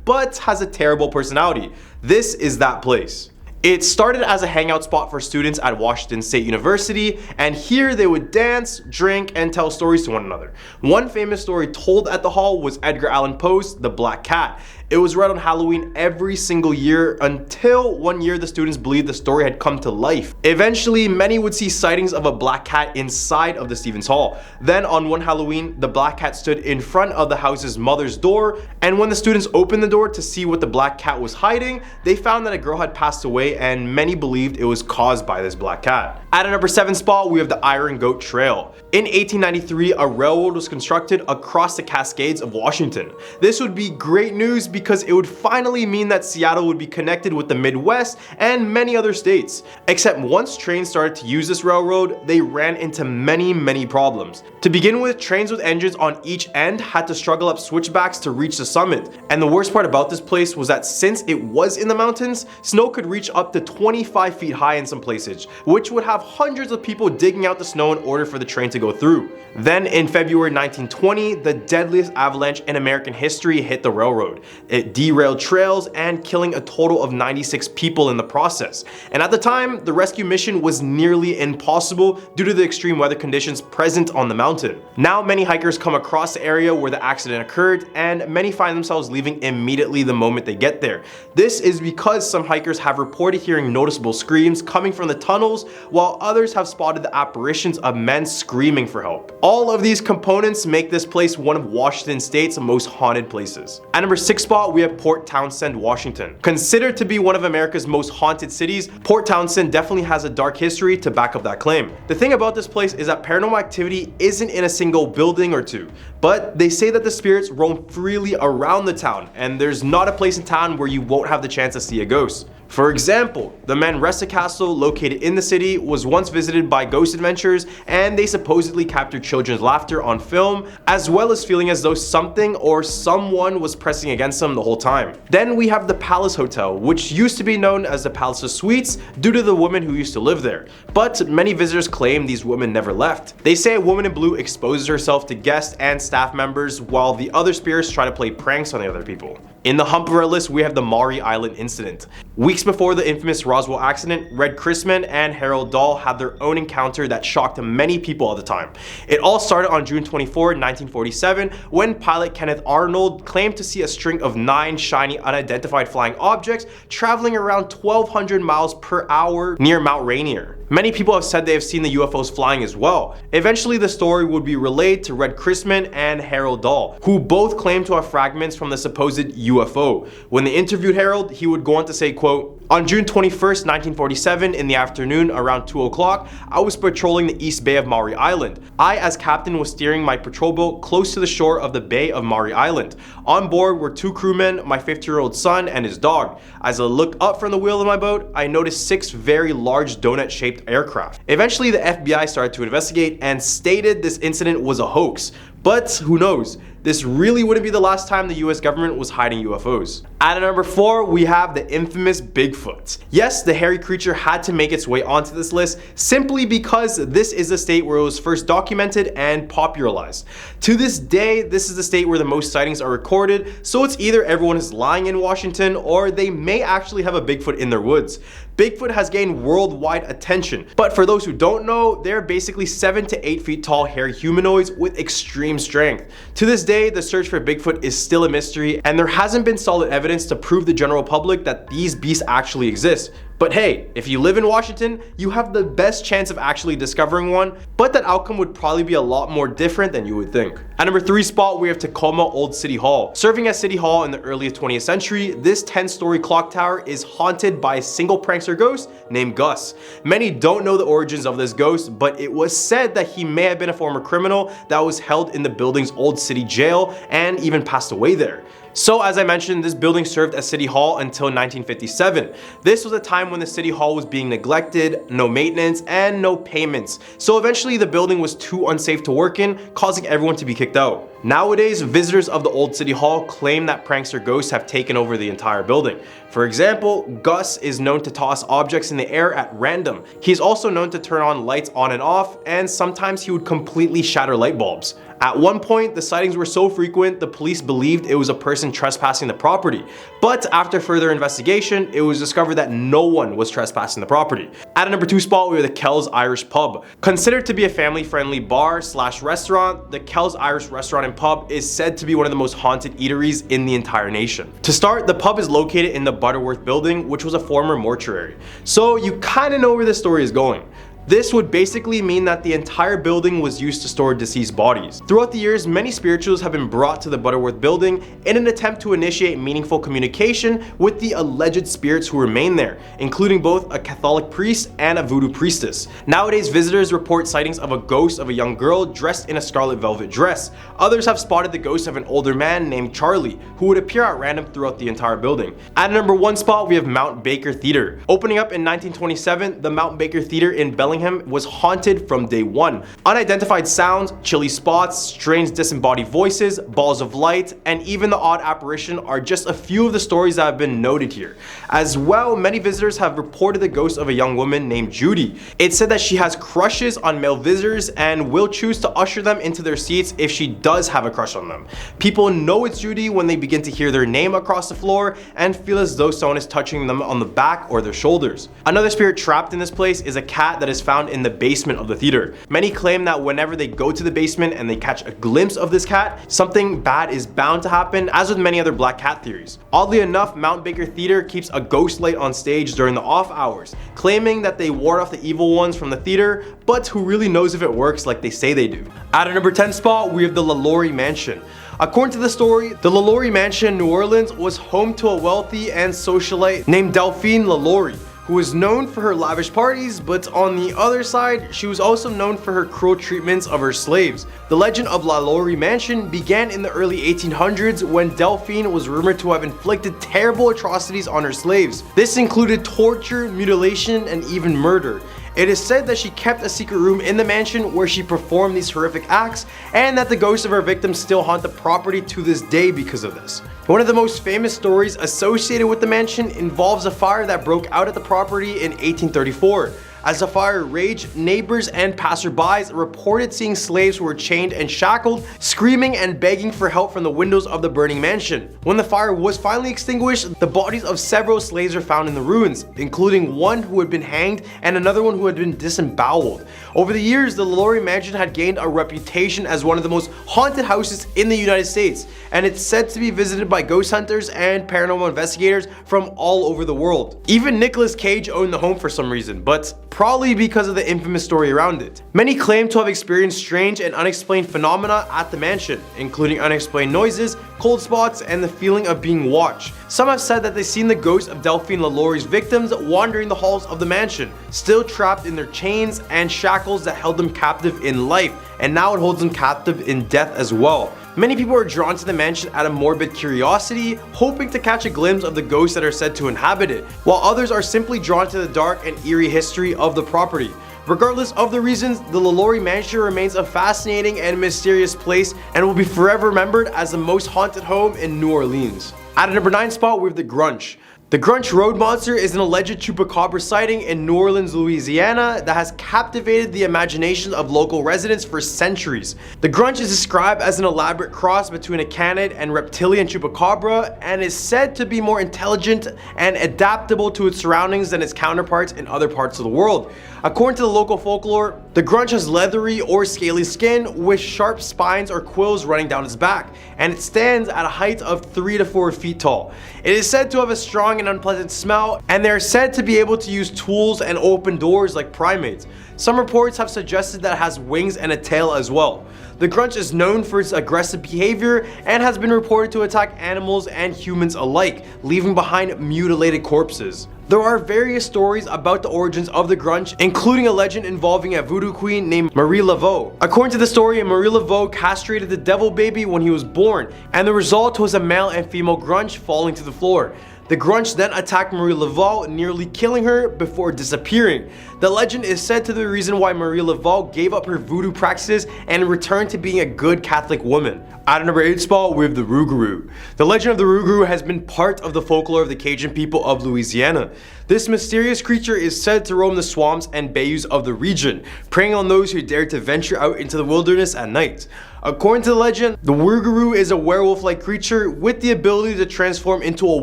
but has a terrible personality. This is that place. It started as a hangout spot for students at Washington State University, and here they would dance, drink, and tell stories to one another. One famous story told at the hall was Edgar Allan Poe's The Black Cat. It was read on Halloween every single year until one year the students believed the story had come to life. Eventually, many would see sightings of a black cat inside of the Stevens Hall. Then on one Halloween, the black cat stood in front of the house's mother's door, and when the students opened the door to see what the black cat was hiding, they found that a girl had passed away, and many believed it was caused by this black cat. At a number 7 spot, we have the Iron Goat Trail. In 1893, a railroad was constructed across the Cascades of Washington. This would be great news because it would finally mean that Seattle would be connected with the Midwest and many other states. Except once trains started to use this railroad, they ran into many problems. To begin with, trains with engines on each end had to struggle up switchbacks to reach the summit. And the worst part about this place was that since it was in the mountains, snow could reach up to 25 feet high in some places, which would have hundreds of people digging out the snow in order for the train to go through. Then in February 1920, the deadliest avalanche in American history hit the railroad. It derailed trails and killing a total of 96 people in the process. And at the time, the rescue mission was nearly impossible due to the extreme weather conditions present on the mountain. Now many hikers come across the area where the accident occurred, and many find themselves leaving immediately the moment they get there. This is because some hikers have reported hearing noticeable screams coming from the tunnels, while others have spotted the apparitions of men screaming for help. All of these components make this place one of Washington State's most haunted places. At number 6 spot, we have Port Townsend, Washington. Considered to be one of America's most haunted cities, Port Townsend definitely has a dark history to back up that claim. The thing about this place is that paranormal activity isn't in a single building or two, but they say that the spirits roam freely around the town, and there's not a place in town where you won't have the chance to see a ghost. For example, the Manresa Castle located in the city was once visited by ghost adventurers, and they supposedly captured children's laughter on film, as well as feeling as though something or someone was pressing against them the whole time. Then we have the Palace Hotel, which used to be known as the Palace of Suites due to the woman who used to live there. But many visitors claim these women never left. They say a woman in blue exposes herself to guests and staff members, while the other spirits try to play pranks on the other people. In the hump of our list, we have the Maury Island incident. Weeks before the infamous Roswell accident, Red Chrisman and Harold Dahl had their own encounter that shocked many people at the time. It all started on June 24, 1947, when pilot Kenneth Arnold claimed to see a string of 9 shiny unidentified flying objects traveling around 1,200 miles per hour near Mount Rainier. Many people have said they have seen the UFOs flying as well. Eventually, the story would be relayed to Red Chrisman and Harold Dahl, who both claimed to have fragments from the supposed UFO. When they interviewed Harold, he would go on to say, quote, "On June 21st, 1947, in the afternoon around 2 o'clock, I was patrolling the east bay of Maury Island. I, as captain, was steering my patrol boat close to the shore of the bay of Maury Island. On board were 2 crewmen, my 50-year-old son, and his dog. As I looked up from the wheel of my boat, I noticed 6 very large donut-shaped aircraft." Eventually, the FBI started to investigate and stated this incident was a hoax. But who knows? This really wouldn't be the last time the US government was hiding UFOs. At number 4, we have the infamous Bigfoot. Yes, the hairy creature had to make its way onto this list simply because this is the state where it was first documented and popularized. To this day, this is the state where the most sightings are recorded, so it's either everyone is lying in Washington or they may actually have a Bigfoot in their woods. Bigfoot has gained worldwide attention, but for those who don't know, they're basically 7 to 8 feet tall hairy humanoids with extreme strength. To this day, the search for Bigfoot is still a mystery, and there hasn't been solid evidence to prove the general public that these beasts actually exist. But hey, if you live in Washington, you have the best chance of actually discovering one, but that outcome would probably be a lot more different than you would think. At number 3 spot, we have Tacoma Old City Hall. Serving as City Hall in the early 20th century, this 10-story clock tower is haunted by a single prankster ghost named Gus. Many don't know the origins of this ghost, but it was said that he may have been a former criminal that was held in the building's Old City Jail and even passed away there. So as I mentioned, this building served as City Hall until 1957. This was a time when the City Hall was being neglected, no maintenance, and no payments. So eventually the building was too unsafe to work in, causing everyone to be kicked out. Nowadays, visitors of the old city hall claim that prankster ghosts have taken over the entire building. For example, Gus is known to toss objects in the air at random. He's also known to turn on lights on and off, and sometimes he would completely shatter light bulbs. At one point, the sightings were so frequent, the police believed it was a person trespassing the property. But after further investigation, it was discovered that no one was trespassing the property. At a number 2 spot, we have the Kells Irish Pub. Considered to be a family-friendly bar/restaurant, the Kells Irish Restaurant and Pub is said to be one of the most haunted eateries in the entire nation. To start, the pub is located in the Butterworth building, which was a former mortuary. So you kinda know where this story is going. This would basically mean that the entire building was used to store deceased bodies. Throughout the years, many spirituals have been brought to the Butterworth building in an attempt to initiate meaningful communication with the alleged spirits who remain there, including both a Catholic priest and a voodoo priestess. Nowadays, visitors report sightings of a ghost of a young girl dressed in a scarlet velvet dress. Others have spotted the ghost of an older man named Charlie, who would appear at random throughout the entire building. At number 1 spot, we have Mount Baker Theater. Opening up in 1927, the Mount Baker Theater in Bellingham was haunted from day one. Unidentified sounds, chilly spots, strange disembodied voices, balls of light, and even the odd apparition are just a few of the stories that have been noted here. As well, many visitors have reported the ghost of a young woman named Judy. It's said that she has crushes on male visitors and will choose to usher them into their seats if she does have a crush on them. People know it's Judy when they begin to hear their name across the floor and feel as though someone is touching them on the back or their shoulders. Another spirit trapped in this place is a cat that is found in the basement of the theater. Many claim that whenever they go to the basement and they catch a glimpse of this cat, something bad is bound to happen, as with many other black cat theories. Oddly enough, Mount Baker Theater keeps a ghost light on stage during the off hours, claiming that they ward off the evil ones from the theater, but who really knows if it works like they say they do. At a number 10 spot, we have the LaLaurie Mansion. According to the story, the LaLaurie Mansion in New Orleans was home to a wealthy and socialite named Delphine LaLaurie, who was known for her lavish parties, but on the other side, she was also known for her cruel treatments of her slaves. The legend of LaLaurie Mansion began in the early 1800s when Delphine was rumored to have inflicted terrible atrocities on her slaves. This included torture, mutilation, and even murder. It is said that she kept a secret room in the mansion where she performed these horrific acts, and that the ghosts of her victims still haunt the property to this day because of this. One of the most famous stories associated with the mansion involves a fire that broke out at the property in 1834. As the fire raged, neighbors and passerbys reported seeing slaves who were chained and shackled, screaming and begging for help from the windows of the burning mansion. When the fire was finally extinguished, the bodies of several slaves were found in the ruins, including one who had been hanged and another one who had been disemboweled. Over the years, the LaLaurie Mansion had gained a reputation as one of the most haunted houses in the United States, and it's said to be visited by ghost hunters and paranormal investigators from all over the world. Even Nicolas Cage owned the home for some reason, but probably because of the infamous story around it. Many claim to have experienced strange and unexplained phenomena at the mansion, including unexplained noises, cold spots, and the feeling of being watched. Some have said that they've seen the ghosts of Delphine LaLaurie's victims wandering the halls of the mansion, still trapped in their chains and shackles that held them captive in life, and now it holds them captive in death as well. Many people are drawn to the mansion out of morbid curiosity, hoping to catch a glimpse of the ghosts that are said to inhabit it, while others are simply drawn to the dark and eerie history of the property. Regardless of the reasons, the LaLaurie Mansion remains a fascinating and mysterious place and will be forever remembered as the most haunted home in New Orleans. At a number 9 spot, we have the Grunch. The Grunch Road Monster is an alleged chupacabra sighting in New Orleans, Louisiana that has captivated the imagination of local residents for centuries. The Grunch is described as an elaborate cross between a canid and reptilian chupacabra and is said to be more intelligent and adaptable to its surroundings than its counterparts in other parts of the world. According to the local folklore, the Grunch has leathery or scaly skin with sharp spines or quills running down its back, and it stands at a height of 3 to 4 feet tall. It is said to have a strong and unpleasant smell, and they are said to be able to use tools and open doors like primates. Some reports have suggested that it has wings and a tail as well. The Grunch is known for its aggressive behavior and has been reported to attack animals and humans alike, leaving behind mutilated corpses. There are various stories about the origins of the Grunch, including a legend involving a voodoo queen named Marie Laveau. According to the story, Marie Laveau castrated the devil baby when he was born, and the result was a male and female Grunch falling to the floor. The Grunch then attacked Marie Laveau, nearly killing her before disappearing. The legend is said to be the reason why Marie Laveau gave up her voodoo practices and returned to being a good Catholic woman. At number 8 spot, we have the Rougarou. The legend of the Rougarou has been part of the folklore of the Cajun people of Louisiana. This mysterious creature is said to roam the swamps and bayous of the region, preying on those who dare to venture out into the wilderness at night. According to the legend, the Rougarou is a werewolf-like creature with the ability to transform into a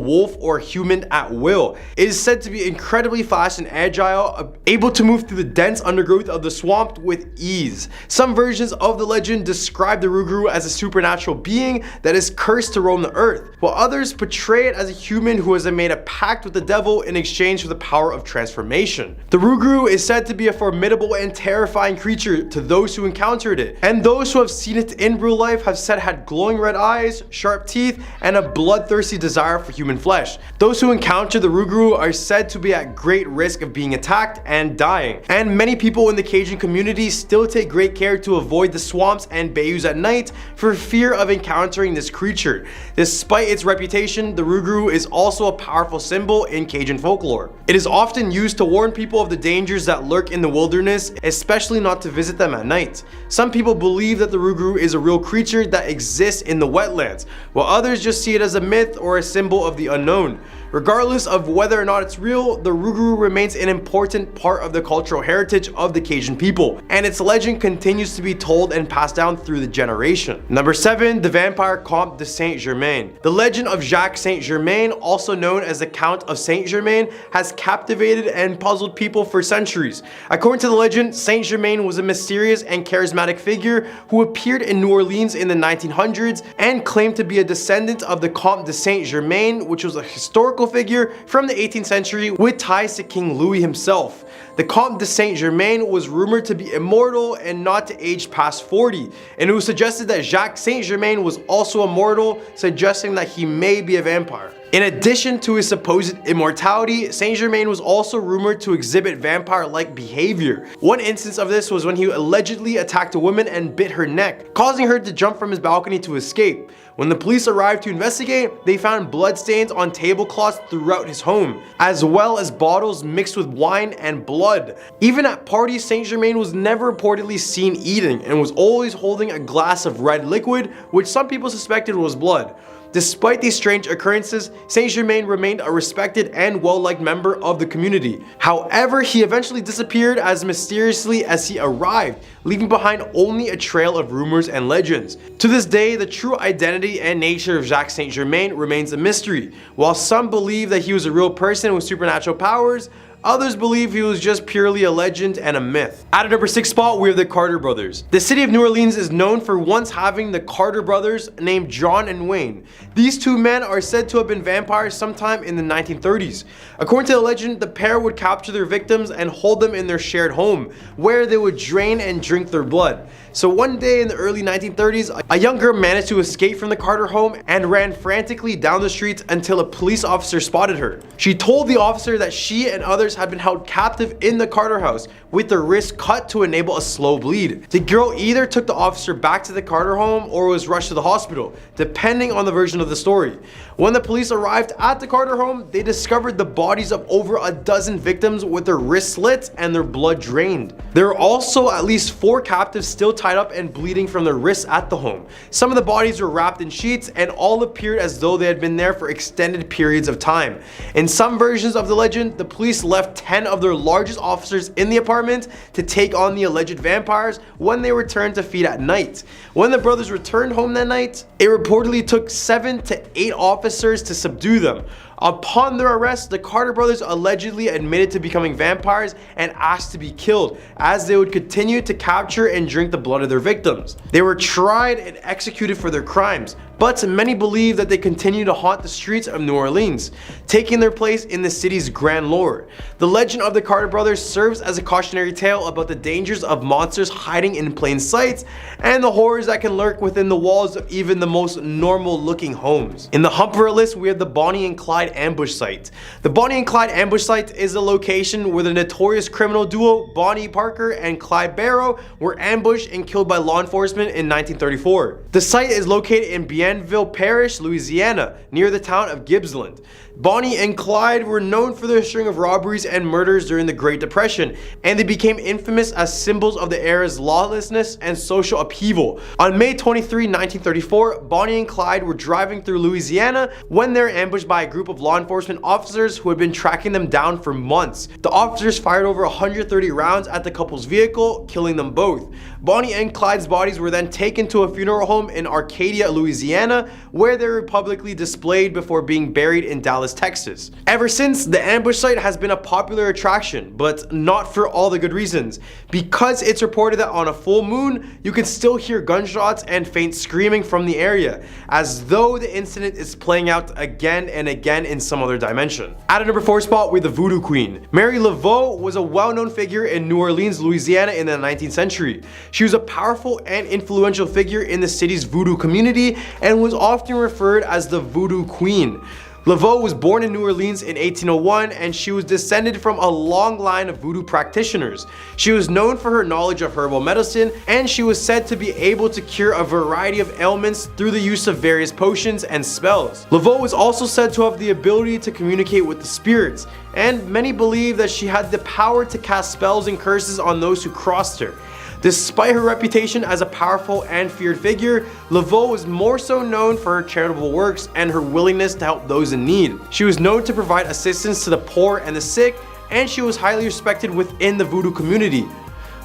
wolf or human at will. It is said to be incredibly fast and agile, able to move through the dense undergrowth of the swamp with ease. Some versions of the legend describe the Rougarou as a supernatural being that is cursed to roam the earth, while others portray it as a human who has made a pact with the devil in exchange for the power of transformation. The Rougarou is said to be a formidable and terrifying creature to those who encountered it, and those who have seen it in real life have said it had glowing red eyes, sharp teeth, and a bloodthirsty desire for human flesh. Those who encounter the Rougarou are said to be at great risk of being attacked and dying, and many people in the Cajun community still take great care to avoid the swamps and bayous at night for fear of encountering this creature. Despite its reputation, the Rougarou is also a powerful symbol in Cajun folklore. It is often used to warn people of the dangers that lurk in the wilderness, especially not to visit them at night. Some people believe that the Rougarou is a real creature that exists in the wetlands, while others just see it as a myth or a symbol of the unknown. Regardless of whether or not it's real, the Rougarou remains an important part of the cultural heritage of the Cajun people, and its legend continues to be told and passed down through the generation. Number 7, the vampire Comte de Saint-Germain. The legend of Jacques Saint-Germain, also known as the Count of Saint-Germain, has captivated and puzzled people for centuries. According to the legend, Saint-Germain was a mysterious and charismatic figure who appeared in New Orleans in the 1900s and claimed to be a descendant of the Comte de Saint-Germain, which was a historical figure from the 18th century with ties to King Louis himself. The Comte de Saint-Germain was rumored to be immortal and not to age past 40, and it was suggested that Jacques Saint-Germain was also immortal, suggesting that he may be a vampire. In addition to his supposed immortality, Saint-Germain was also rumored to exhibit vampire-like behavior. One instance of this was when he allegedly attacked a woman and bit her neck, causing her to jump from his balcony to escape. When the police arrived to investigate, they found bloodstains on tablecloths throughout his home, as well as bottles mixed with wine and blood. Even at parties, Saint-Germain was never reportedly seen eating and was always holding a glass of red liquid, which some people suspected was blood. Despite these strange occurrences, Saint-Germain remained a respected and well-liked member of the community. However, he eventually disappeared as mysteriously as he arrived, leaving behind only a trail of rumors and legends. To this day, the true identity and nature of Jacques Saint-Germain remains a mystery. While some believe that he was a real person with supernatural powers, others believe he was just purely a legend and a myth. At a number 6 spot, we have the Carter brothers. The city of New Orleans is known for once having the Carter brothers named John and Wayne. These two men are said to have been vampires sometime in the 1930s. According to the legend, the pair would capture their victims and hold them in their shared home, where they would drain and drink their blood. So one day in the early 1930s, a young girl managed to escape from the Carter home and ran frantically down the streets until a police officer spotted her. She told the officer that she and others had been held captive in the Carter house with their wrists cut to enable a slow bleed. The girl either took the officer back to the Carter home or was rushed to the hospital, depending on the version of the story. When the police arrived at the Carter home, they discovered the bodies of over a dozen victims with their wrists slit and their blood drained. There are also at least 4 captives still tied up and bleeding from their wrists at the home. Some of the bodies were wrapped in sheets and all appeared as though they had been there for extended periods of time. In some versions of the legend, the police left 10 of their largest officers in the apartment to take on the alleged vampires when they returned to feed at night. When the brothers returned home that night, it reportedly took 7 to 8 officers to subdue them. Upon their arrest, the Carter brothers allegedly admitted to becoming vampires and asked to be killed, as they would continue to capture and drink the blood of their victims. They were tried and executed for their crimes, but many believe that they continue to haunt the streets of New Orleans, taking their place in the city's grand lore. The legend of the Carter brothers serves as a cautionary tale about the dangers of monsters hiding in plain sight and the horrors that can lurk within the walls of even the most normal looking homes. In the Humper list, we have the Bonnie and Clyde Clyde ambush site. The Bonnie and Clyde ambush site is a location where the notorious criminal duo Bonnie Parker and Clyde Barrow were ambushed and killed by law enforcement in 1934. The site is located in Bienville Parish, Louisiana, near the town of Gippsland. Bonnie and Clyde were known for their string of robberies and murders during the Great Depression, and they became infamous as symbols of the era's lawlessness and social upheaval. On May 23, 1934, Bonnie and Clyde were driving through Louisiana when they were ambushed by a group of law enforcement officers who had been tracking them down for months. The officers fired over 130 rounds at the couple's vehicle, killing them both. Bonnie and Clyde's bodies were then taken to a funeral home in Arcadia, Louisiana, where they were publicly displayed before being buried in Dallas, Texas. Ever since, the ambush site has been a popular attraction, but not for all the good reasons. Because it's reported that on a full moon, you can still hear gunshots and faint screaming from the area, as though the incident is playing out again and again in some other dimension. At a number 4 spot, we have the Voodoo Queen. Mary Laveau was a well-known figure in New Orleans, Louisiana in the 19th century. She was a powerful and influential figure in the city's voodoo community and was often referred as the Voodoo Queen. Laveau was born in New Orleans in 1801, and she was descended from a long line of voodoo practitioners. She was known for her knowledge of herbal medicine, and she was said to be able to cure a variety of ailments through the use of various potions and spells. Laveau was also said to have the ability to communicate with the spirits, and many believe that she had the power to cast spells and curses on those who crossed her. Despite her reputation as a powerful and feared figure, Laveau was more so known for her charitable works and her willingness to help those in need. She was known to provide assistance to the poor and the sick, and she was highly respected within the voodoo community.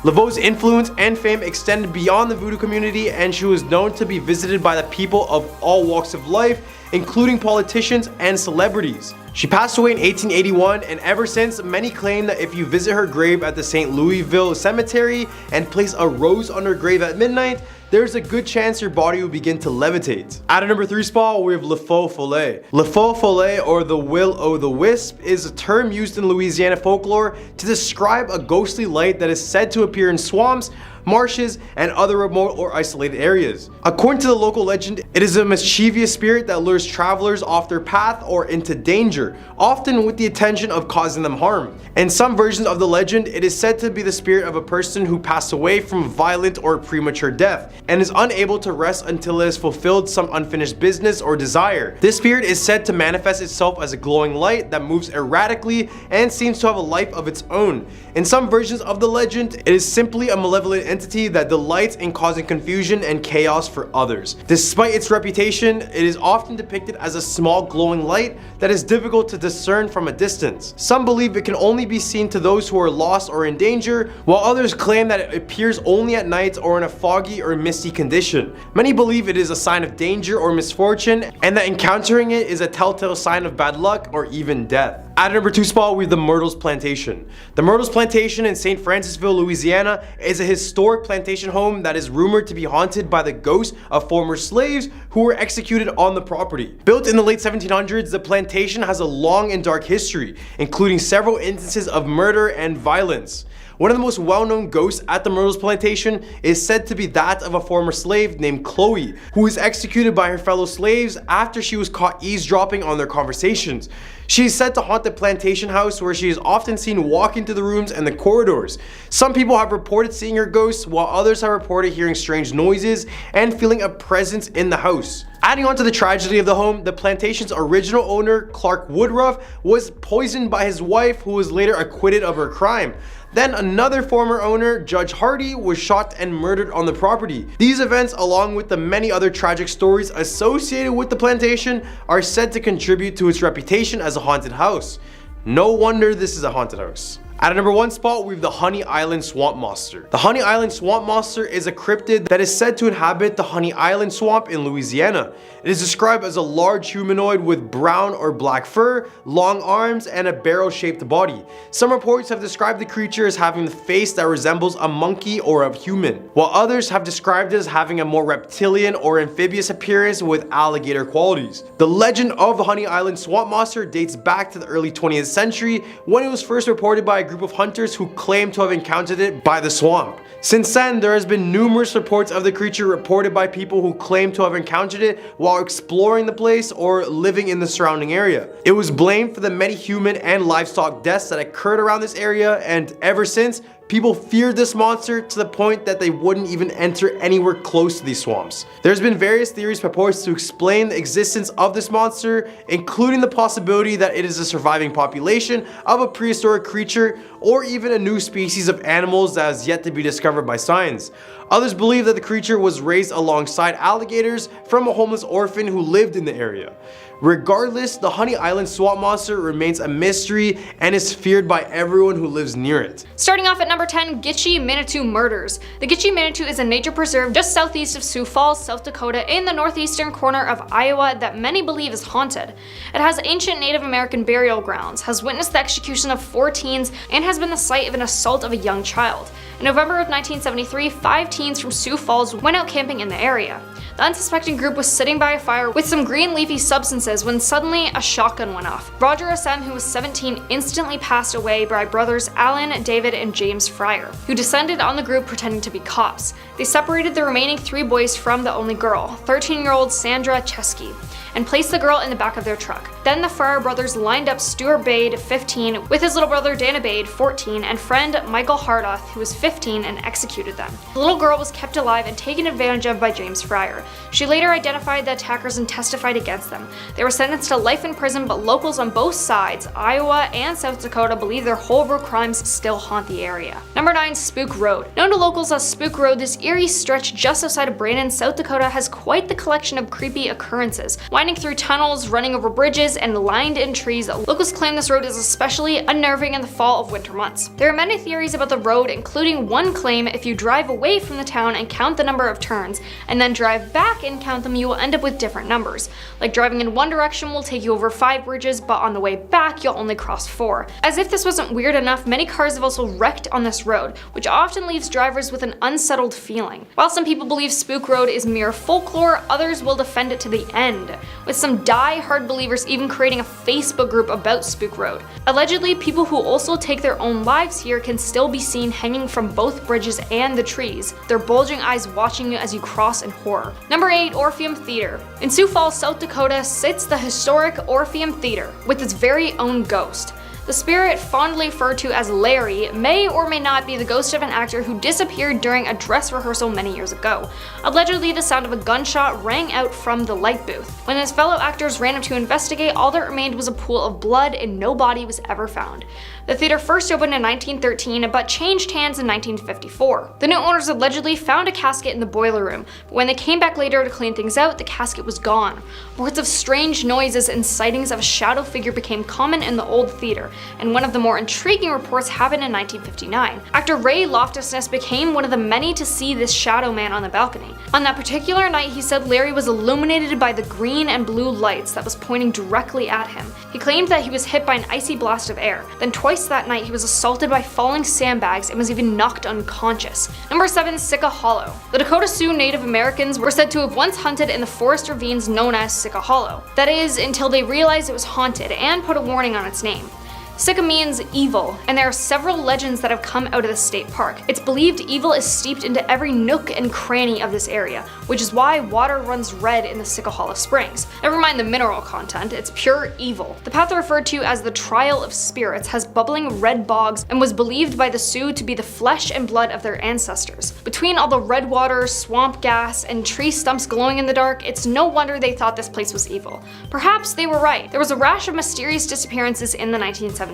Laveau's influence and fame extended beyond the voodoo community, and she was known to be visited by the people of all walks of life, including politicians and celebrities. She passed away in 1881, and ever since, many claim that if you visit her grave at the St. Louisville Cemetery and place a rose on her grave at midnight, there's a good chance your body will begin to levitate. At a number 3 spot, we have Le Faux Follet. Le Faux Follet, or the Will-o'-the-Wisp, is a term used in Louisiana folklore to describe a ghostly light that is said to appear in swamps, marshes, and other remote or isolated areas. According to the local legend, it is a mischievous spirit that lures travelers off their path or into danger, often with the intention of causing them harm. In some versions of the legend, it is said to be the spirit of a person who passed away from violent or premature death and is unable to rest until it has fulfilled some unfinished business or desire. This spirit is said to manifest itself as a glowing light that moves erratically and seems to have a life of its own. In some versions of the legend, it is simply a malevolent entity that delights in causing confusion and chaos for others. Despite its reputation, it is often depicted as a small glowing light that is difficult to discern from a distance. Some believe it can only be seen to those who are lost or in danger, while others claim that it appears only at night or in a foggy or misty condition. Many believe it is a sign of danger or misfortune, and that encountering it is a telltale sign of bad luck or even death. At number 2 spot, we have the Myrtles Plantation. The Myrtles Plantation in St. Francisville, Louisiana is a historic plantation home that is rumored to be haunted by the ghosts of former slaves who were executed on the property. Built in the late 1700s, the plantation has a long and dark history, including several instances of murder and violence. One of the most well-known ghosts at the Myrtles Plantation is said to be that of a former slave named Chloe, who was executed by her fellow slaves after she was caught eavesdropping on their conversations. She is said to haunt the plantation house, where she is often seen walking through the rooms and the corridors. Some people have reported seeing her ghost, while others have reported hearing strange noises and feeling a presence in the house. Adding on to the tragedy of the home, the plantation's original owner, Clark Woodruff, was poisoned by his wife, who was later acquitted of her crime. Then another former owner, Judge Hardy, was shot and murdered on the property. These events, along with the many other tragic stories associated with the plantation, are said to contribute to its reputation as a haunted house. No wonder this is a haunted house. At a number 1 spot, we have the Honey Island Swamp Monster. The Honey Island Swamp Monster is a cryptid that is said to inhabit the Honey Island Swamp in Louisiana. It is described as a large humanoid with brown or black fur, long arms, and a barrel-shaped body. Some reports have described the creature as having the face that resembles a monkey or a human, while others have described it as having a more reptilian or amphibious appearance with alligator qualities. The legend of the Honey Island Swamp Monster dates back to the early 20th century, when it was first reported by a group of hunters who claim to have encountered it by the swamp. Since then, there has been numerous reports of the creature reported by people who claim to have encountered it while exploring the place or living in the surrounding area. It was blamed for the many human and livestock deaths that occurred around this area, and ever since, people feared this monster to the point that they wouldn't even enter anywhere close to these swamps. There's been various theories proposed to explain the existence of this monster, including the possibility that it is a surviving population of a prehistoric creature, or even a new species of animals that has yet to be discovered by science. Others believe that the creature was raised alongside alligators from a homeless orphan who lived in the area. Regardless, the Honey Island swamp monster remains a mystery and is feared by everyone who lives near it. Starting off at number 10, Gitche-Manitou Murders. The Gitche-Manitou is a nature preserve just southeast of Sioux Falls, South Dakota, in the northeastern corner of Iowa that many believe is haunted. It has ancient Native American burial grounds, has witnessed the execution of 4 teens, and has been the site of an assault of a young child. In November of 1973, 5 teens from Sioux Falls went out camping in the area. The unsuspecting group was sitting by a fire with some green leafy substances when suddenly a shotgun went off. Roger SM, who was 17, instantly passed away by brothers Alan, David, and James Fryer, who descended on the group pretending to be cops. They separated the remaining 3 boys from the only girl, 13-year-old Sandra Chesky, and placed the girl in the back of their truck. Then the Fryer brothers lined up Stuart Bade, 15, with his little brother Dana Bade, 14, and friend Michael Hardoth, who was 15, and executed them. The little girl was kept alive and taken advantage of by James Fryer. She later identified the attackers and testified against them. They were sentenced to life in prison, but locals on both sides, Iowa and South Dakota, believe their horrible crimes still haunt the area. Number 9, Spook Road. Known to locals as Spook Road, this eerie stretch just outside of Brandon, South Dakota has quite the collection of creepy occurrences. Winding through tunnels, running over bridges, and lined in trees, locals claim this road is especially unnerving in the fall of winter months. There are many theories about the road, including one claim if you drive away from the town and count the number of turns, and then drive back and count them, you will end up with different numbers. Like driving in one direction will take you over 5 bridges, but on the way back you'll only cross 4. As if this wasn't weird enough, many cars have also wrecked on this road, which often leaves drivers with an unsettled feeling. While some people believe Spook Road is mere folklore, others will defend it to the end, with some die-hard believers even creating a Facebook group about Spook Road. Allegedly, people who also take their own lives here can still be seen hanging from both bridges and the trees, their bulging eyes watching you as you cross in horror. Number 8, Orpheum Theater. In Sioux Falls, South Dakota sits the historic Orpheum Theater with its very own ghost. The spirit, fondly referred to as Larry, may or may not be the ghost of an actor who disappeared during a dress rehearsal many years ago. Allegedly, the sound of a gunshot rang out from the light booth. When his fellow actors ran up to investigate, all that remained was a pool of blood and no body was ever found. The theater first opened in 1913 but changed hands in 1954. The new owners allegedly found a casket in the boiler room, but when they came back later to clean things out, the casket was gone. Reports of strange noises and sightings of a shadow figure became common in the old theater, and one of the more intriguing reports happened in 1959. Actor Ray Loftusness became one of the many to see this shadow man on the balcony. On that particular night, he said Larry was illuminated by the green and blue lights that was pointing directly at him. He claimed that he was hit by an icy blast of air. Then twice that night, he was assaulted by falling sandbags and was even knocked unconscious. Number 7, Sika Hollow. The Dakota Sioux Native Americans were said to have once hunted in the forest ravines known as Sika Hollow. That is, until they realized it was haunted and put a warning on its name. Sika means evil, and there are several legends that have come out of the state park. It's believed evil is steeped into every nook and cranny of this area, which is why water runs red in the Sika Hollow Springs. Never mind the mineral content, it's pure evil. The path referred to as the Trial of Spirits has bubbling red bogs and was believed by the Sioux to be the flesh and blood of their ancestors. Between all the red water, swamp gas, and tree stumps glowing in the dark, it's no wonder they thought this place was evil. Perhaps they were right. There was a rash of mysterious disappearances in the 1970s.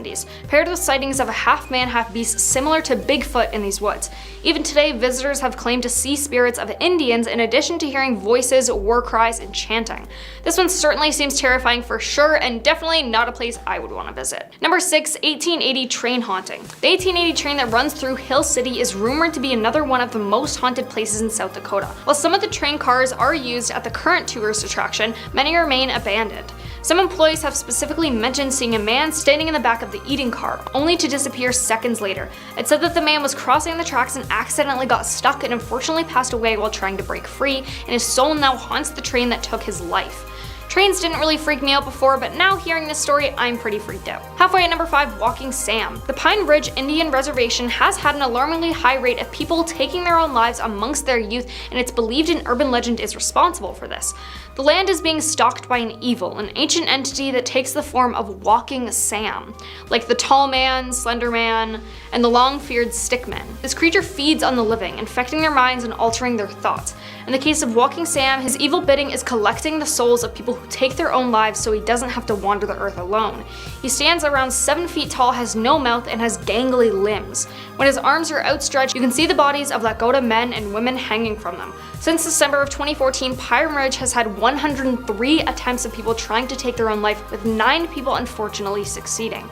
Paired with sightings of a half-man, half-beast similar to Bigfoot in these woods. Even today, visitors have claimed to see spirits of Indians in addition to hearing voices, war cries, and chanting. This one certainly seems terrifying for sure, and definitely not a place I would want to visit. Number 6, 1880 Train Haunting. The 1880 train that runs through Hill City is rumored to be another one of the most haunted places in South Dakota. While some of the train cars are used at the current tourist attraction, many remain abandoned. Some employees have specifically mentioned seeing a man standing in the back of the eating car, only to disappear seconds later. It said that the man was crossing the tracks and accidentally got stuck and unfortunately passed away while trying to break free, and his soul now haunts the train that took his life. Trains didn't really freak me out before, but now hearing this story, I'm pretty freaked out. Halfway at number 5, Walking Sam. The Pine Ridge Indian Reservation has had an alarmingly high rate of people taking their own lives amongst their youth, and it's believed an urban legend is responsible for this. The land is being stalked by an evil, an ancient entity that takes the form of Walking Sam, like the Tall Man, Slender Man, and the long-feared Stickman. This creature feeds on the living, infecting their minds and altering their thoughts. In the case of Walking Sam, his evil bidding is collecting the souls of people who take their own lives so he doesn't have to wander the earth alone. He stands around 7 feet tall, has no mouth, and has gangly limbs. When his arms are outstretched, you can see the bodies of Lakota men and women hanging from them. Since December of 2014, Pine Ridge has had 103 attempts of people trying to take their own life, with 9 people unfortunately succeeding.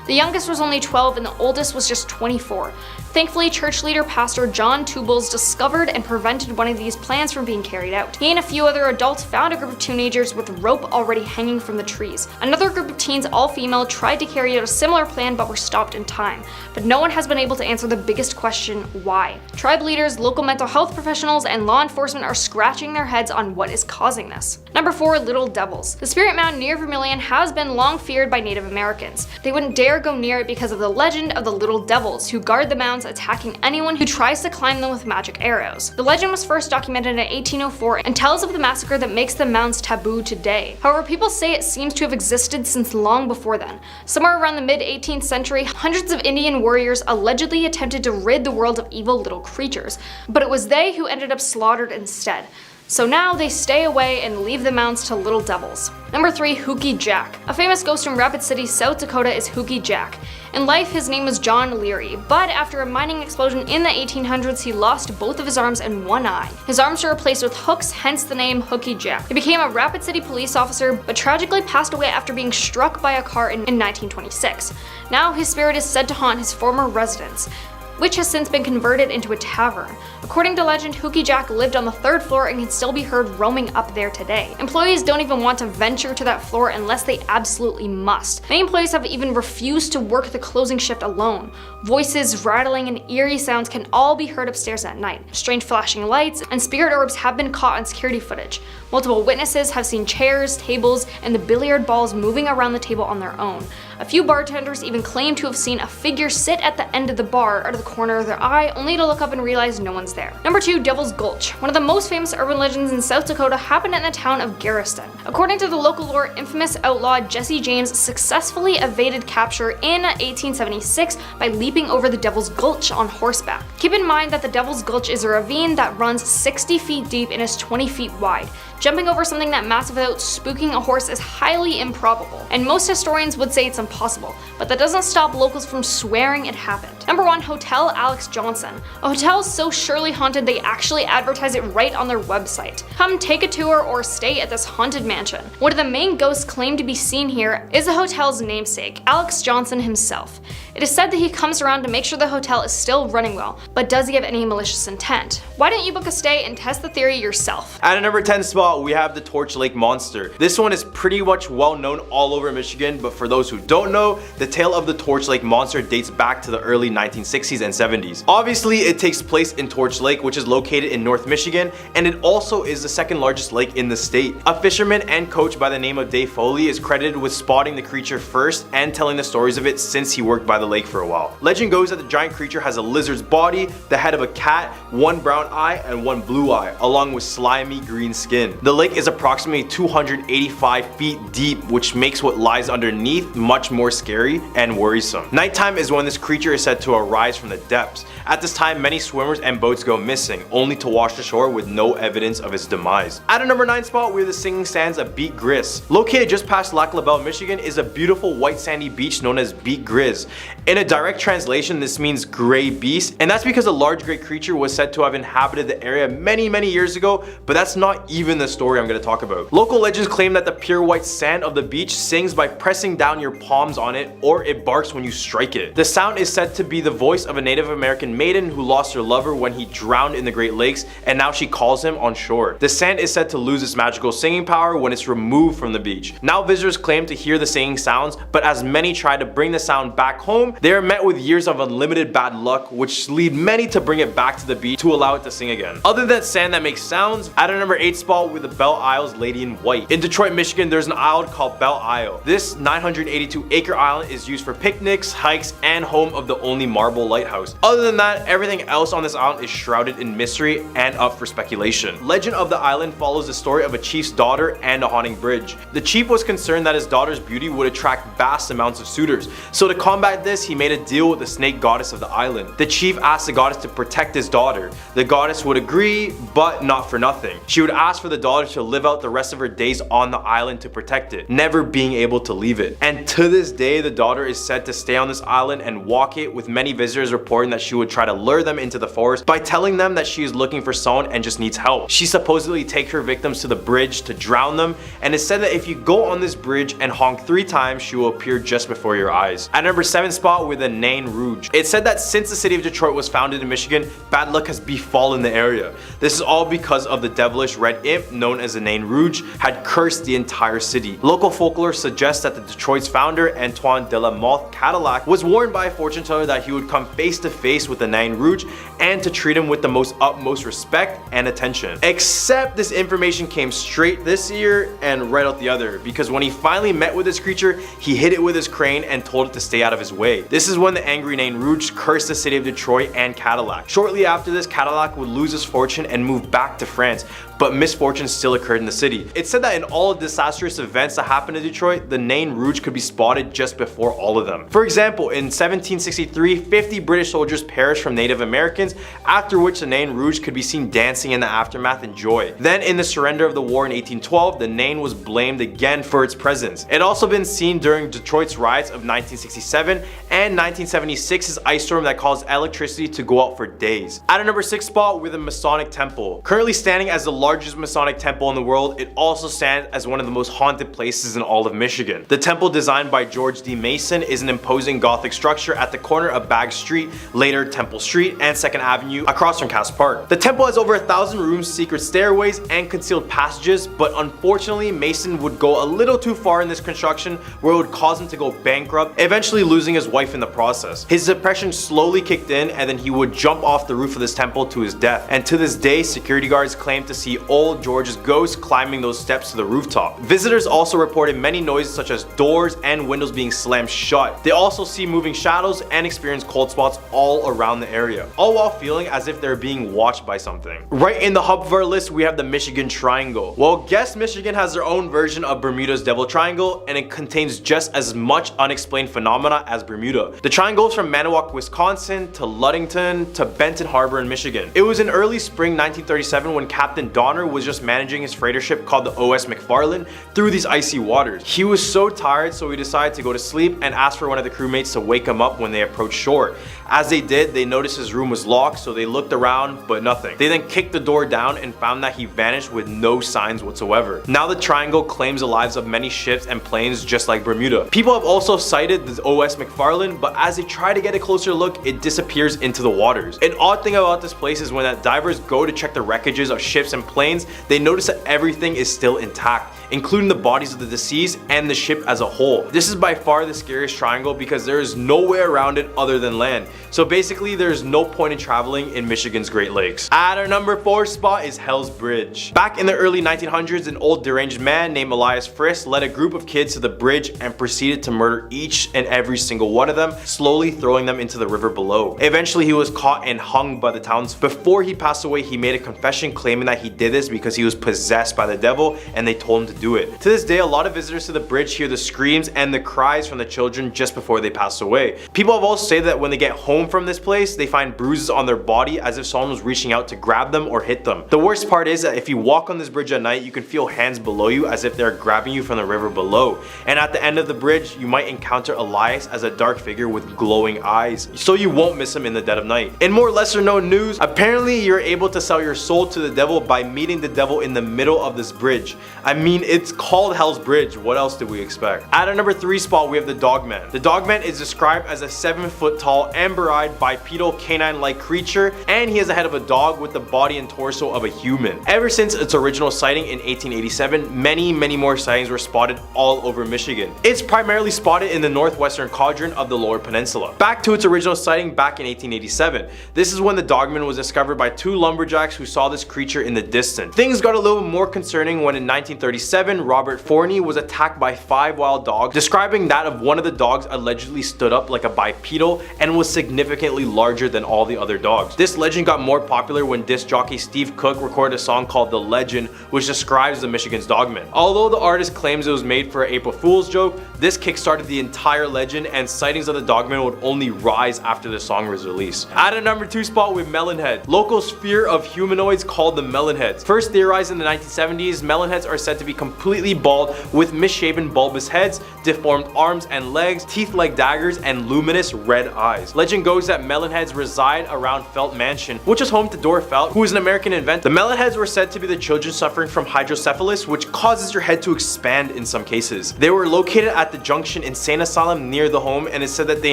The youngest was only 12 and the oldest was just 24. Thankfully, church leader Pastor John Tubles discovered and prevented one of these plans from being carried out. He and a few other adults found a group of teenagers with rope already hanging from the trees. Another group of teens, all female, tried to carry out a similar plan but were stopped in time. But no one has been able to answer the biggest question: why? Tribe leaders, local mental health professionals, and law enforcement are scratching their heads on what is causing this. Number 4, Little Devils. The Spirit Mound near Vermilion has been long feared by Native Americans. They wouldn't dare go near it because of the legend of the Little Devils, who guard the mounds, attacking anyone who tries to climb them with magic arrows. The legend was first documented in 1804 and tells of the massacre that makes the mounds taboo today. However, people say it seems to have existed since long before then. Somewhere around the mid-18th century, hundreds of Indian warriors allegedly attempted to rid the world of evil little creatures, but it was they who ended up slaughtered instead. So now they stay away and leave the mounds to Little Devils. Number 3, Hookie Jack. A famous ghost from Rapid City, South Dakota is Hookie Jack. In life, his name was John Leary, but after a mining explosion in the 1800s, he lost both of his arms and one eye. His arms were replaced with hooks, hence the name Hookie Jack. He became a Rapid City police officer, but tragically passed away after being struck by a car in 1926. Now his spirit is said to haunt his former residence, which has since been converted into a tavern. According to legend, Hookie Jack lived on the 3rd floor and can still be heard roaming up there today. Employees don't even want to venture to that floor unless they absolutely must. Many employees have even refused to work the closing shift alone. Voices, rattling, and eerie sounds can all be heard upstairs at night. Strange flashing lights and spirit orbs have been caught on security footage. Multiple witnesses have seen chairs, tables, and the billiard balls moving around the table on their own. A few bartenders even claim to have seen a figure sit at the end of the bar out of the corner of their eye, only to look up and realize no one's there. Number 2, Devil's Gulch. One of the most famous urban legends in South Dakota happened in the town of Garriston. According to the local lore, infamous outlaw Jesse James successfully evaded capture in 1876 by leaping over the Devil's Gulch on horseback. Keep in mind that the Devil's Gulch is a ravine that runs 60 feet deep and is 20 feet wide. Jumping over something that massive without spooking a horse is highly improbable, and most historians would say it's impossible, but that doesn't stop locals from swearing it happened. Number 1, Hotel Alex Johnson. A hotel so surely haunted they actually advertise it right on their website. Come take a tour or stay at this haunted mansion. One of the main ghosts claimed to be seen here is the hotel's namesake, Alex Johnson himself. It is said that he comes around to make sure the hotel is still running well, but does he have any malicious intent? Why don't you book a stay and test the theory yourself? At a number 10 spot, we have the Torch Lake Monster. This one is pretty much well known all over Michigan, but for those who don't know, the tale of the Torch Lake Monster dates back to the early 1960s and 70s. Obviously, it takes place in Torch Lake, which is located in North Michigan, and it also is the 2nd largest lake in the state. A fisherman and coach by the name of Dave Foley is credited with spotting the creature first and telling the stories of it since he worked by the lake for a while. Legend goes that the giant creature has a lizard's body, the head of a cat, one brown eye, and one blue eye, along with slimy green skin. The lake is approximately 285 feet deep, which makes what lies underneath much more scary and worrisome. Nighttime is when this creature is said to arise from the depths. At this time, many swimmers and boats go missing, only to wash ashore with no evidence of its demise. At a number 9 spot, we have the singing sands of Beat Gris. Located just past Lac La Belle, Michigan, is a beautiful white sandy beach known as Beat Gris. In a direct translation, this means gray beast, and that's because a large gray creature was said to have inhabited the area many years ago, but that's not even the story I'm going to talk about. Local legends claim that the pure white sand of the beach sings by pressing down your palms on it, or it barks when you strike it. The sound is said to be the voice of a Native American maiden who lost her lover when he drowned in the Great Lakes, and now she calls him on shore. The sand is said to lose its magical singing power when it's removed from the beach. Now visitors claim to hear the singing sounds, but as many try to bring the sound back home, they are met with years of unlimited bad luck, which lead many to bring it back to the beach to allow it to sing again. Other than sand that makes sounds, at our number 8 spot with the Belle Isle's Lady in White. In Detroit, Michigan, there's an island called Belle Isle. This 982-acre island is used for picnics, hikes, and home of the only marble lighthouse. Other than that, everything else on this island is shrouded in mystery and up for speculation. Legend of the island follows the story of a chief's daughter and a haunting bridge. The chief was concerned that his daughter's beauty would attract vast amounts of suitors, so to combat this, he made a deal with the snake goddess of the island. The chief asked the goddess to protect his daughter. The goddess would agree, but not for nothing. She would ask for the daughter to live out the rest of her days on the island to protect it, never being able to leave it. And to this day, the daughter is said to stay on this island and walk it, with many visitors reporting that she would try to lure them into the forest by telling them that she is looking for someone and just needs help. She supposedly takes her victims to the bridge to drown them, and it's said that if you go on this bridge and honk 3 times, she will appear just before your eyes. At number 7 spot with the Nain Rouge. It's said that since the city of Detroit was founded in Michigan, bad luck has befallen the area. This is all because of the devilish red imp known as the Nain Rouge had cursed the entire city. Local folklore suggests that the Detroit's founder, Antoine de la Mothe Cadillac, was warned by a fortune teller that he would come face to face with the Nain Rouge and to treat him with the utmost respect and attention. Except this information came straight this ear and right out the other, because when he finally met with this creature, he hit it with his crane and told it to stay out of his way. This is when the angry Nain Rouge cursed the city of Detroit and Cadillac. Shortly after this, Cadillac would lose his fortune and move back to France, but misfortune still occurred in the city. It's said that in all disastrous events that happened in Detroit, the Nain Rouge could be spotted just before all of them. For example, in 1763, 50 British soldiers perished from Native Americans, after which the Nain Rouge could be seen dancing in the aftermath in joy. Then in the surrender of the war in 1812, the Nain was blamed again for its presence. It had also been seen during Detroit's riots of 1967 and 1976's ice storm that caused electricity to go out for days. At a number 6 spot with the Masonic Temple. Currently standing as the largest Masonic temple in the world, it also stands as one of the most haunted places in all of Michigan. The temple, designed by George D. Mason, is an imposing Gothic structure at the corner of Bagg Street, later Temple Street, and 2nd Avenue across from Cass Park. The temple has over 1,000 rooms, secret stairways, and concealed passages, but unfortunately Mason would go a little too far in this construction where it would cause him to go bankrupt, eventually losing his wife in the process. His depression slowly kicked in, and then he would jump off the roof of this temple to his death. And to this day, security guards claim to see old George's ghost climbing those steps to the rooftop. Visitors also reported many noises such as doors and windows being slammed shut. They also see moving shadows and experience cold spots all around the area, all while feeling as if they're being watched by something. Right in the hub of our list, we have the Michigan Triangle. Well, guess Michigan has their own version of Bermuda's Devil Triangle, and it contains just as much unexplained phenomena as Bermuda. The triangle is from Manawak, Wisconsin to Ludington to Benton Harbor in Michigan. It was in early spring 1937 when Captain Donner was just managing his freighter ship called the O.S. McFarland through these icy waters. He was so tired, so he decided to go to sleep and asked for one of the crewmates to wake him up when they approached shore. As they did, they noticed his room was locked, so they looked around, but nothing. They then kicked the door down and found that he vanished with no signs whatsoever. Now the triangle claims the lives of many ships and planes just like Bermuda. People have also cited the O.S. McFarland, but as they try to get a closer look, it disappears into the waters. An odd thing about this place is when that divers go to check the wreckages of ships and planes, they notice that everything is still intact, including the bodies of the deceased and the ship as a whole. This is by far the scariest triangle because there is no way around it other than land. So basically there's no point in traveling in Michigan's Great Lakes. At our number 4 spot is Hell's Bridge. Back in the early 1900s, an old deranged man named Elias Frisk led a group of kids to the bridge and proceeded to murder each and every single one of them, slowly throwing them into the river below. Eventually he was caught and hung by the townspeople. Before he passed away, he made a confession claiming that he did this because he was possessed by the devil and they told him to do it. To this day, a lot of visitors to the bridge hear the screams and the cries from the children just before they pass away. People have also said that when they get home from this place, they find bruises on their body as if someone was reaching out to grab them or hit them. The worst part is that if you walk on this bridge at night, you can feel hands below you as if they're grabbing you from the river below. And at the end of the bridge, you might encounter Elias as a dark figure with glowing eyes, so you won't miss him in the dead of night. In more lesser known news, apparently you're able to sell your soul to the devil by meeting the devil in the middle of this bridge. I mean, it's called Hell's Bridge. What else did we expect? At a number 3 spot, we have the Dogman. The Dogman is described as a 7-foot tall, amber-eyed, bipedal, canine-like creature, and he has the head of a dog with the body and torso of a human. Ever since its original sighting in 1887, many more sightings were spotted all over Michigan. It's primarily spotted in the northwestern quadrant of the Lower Peninsula. Back to its original sighting back in 1887. This is when the Dogman was discovered by 2 lumberjacks who saw this creature in the distance. Things got a little more concerning when in 1937, Robert Forney was attacked by 5 wild dogs, describing that of one of the dogs allegedly stood up like a bipedal and was significantly larger than all the other dogs. This legend got more popular when disc jockey Steve Cook recorded a song called The Legend, which describes the Michigan's Dogman. Although the artist claims it was made for an April Fool's joke, this kickstarted the entire legend, and sightings of the Dogman would only rise after the song was released. At a number 2 spot with Melonhead. Locals' fear of humanoids called the Melonheads. First theorized in the 1970s, Melonheads are said to be completely bald with misshapen bulbous heads, deformed arms and legs, teeth like daggers, and luminous red eyes. Legend goes that Melonheads reside around Felt Mansion, which is home to Dora Felt, who is an American inventor. The Melonheads were said to be the children suffering from hydrocephalus, which causes your head to expand in some cases. They were located at the Junction Insane Asylum near the home, and it said that they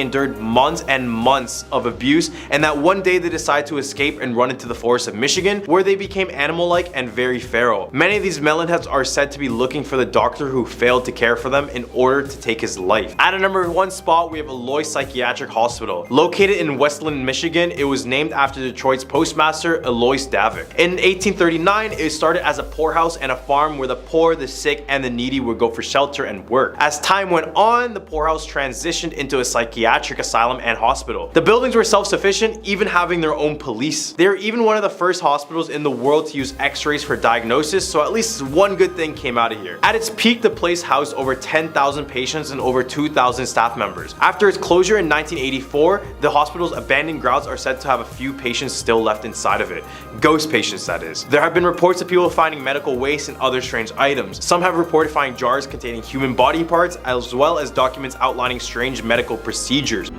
endured months and months of abuse, and that one day they decided to escape and run into the forests of Michigan, where they became animal-like and very feral. Many of these Melonheads are said to be looking for the doctor who failed to care for them in order to take his life. At a number 1 spot, we have Eloy Psychiatric Hospital. Located in Westland, Michigan, it was named after Detroit's postmaster Elois Davik. In 1839, it started as a poorhouse and a farm where the poor, the sick, and the needy would go for shelter and work. As time went on, the poorhouse transitioned into a psychiatric asylum and hospital. The buildings were self-sufficient, even having their own police. They were even one of the first hospitals in the world to use x-rays for diagnosis, so at least one good thing came out of here. At its peak, the place housed over 10,000 patients and over 2,000 staff members. After its closure in 1984, the hospital's abandoned grounds are said to have a few patients still left inside of it. Ghost patients, that is. There have been reports of people finding medical waste and other strange items. Some have reported finding jars containing human body parts, as well as documents outlining strange medical procedures.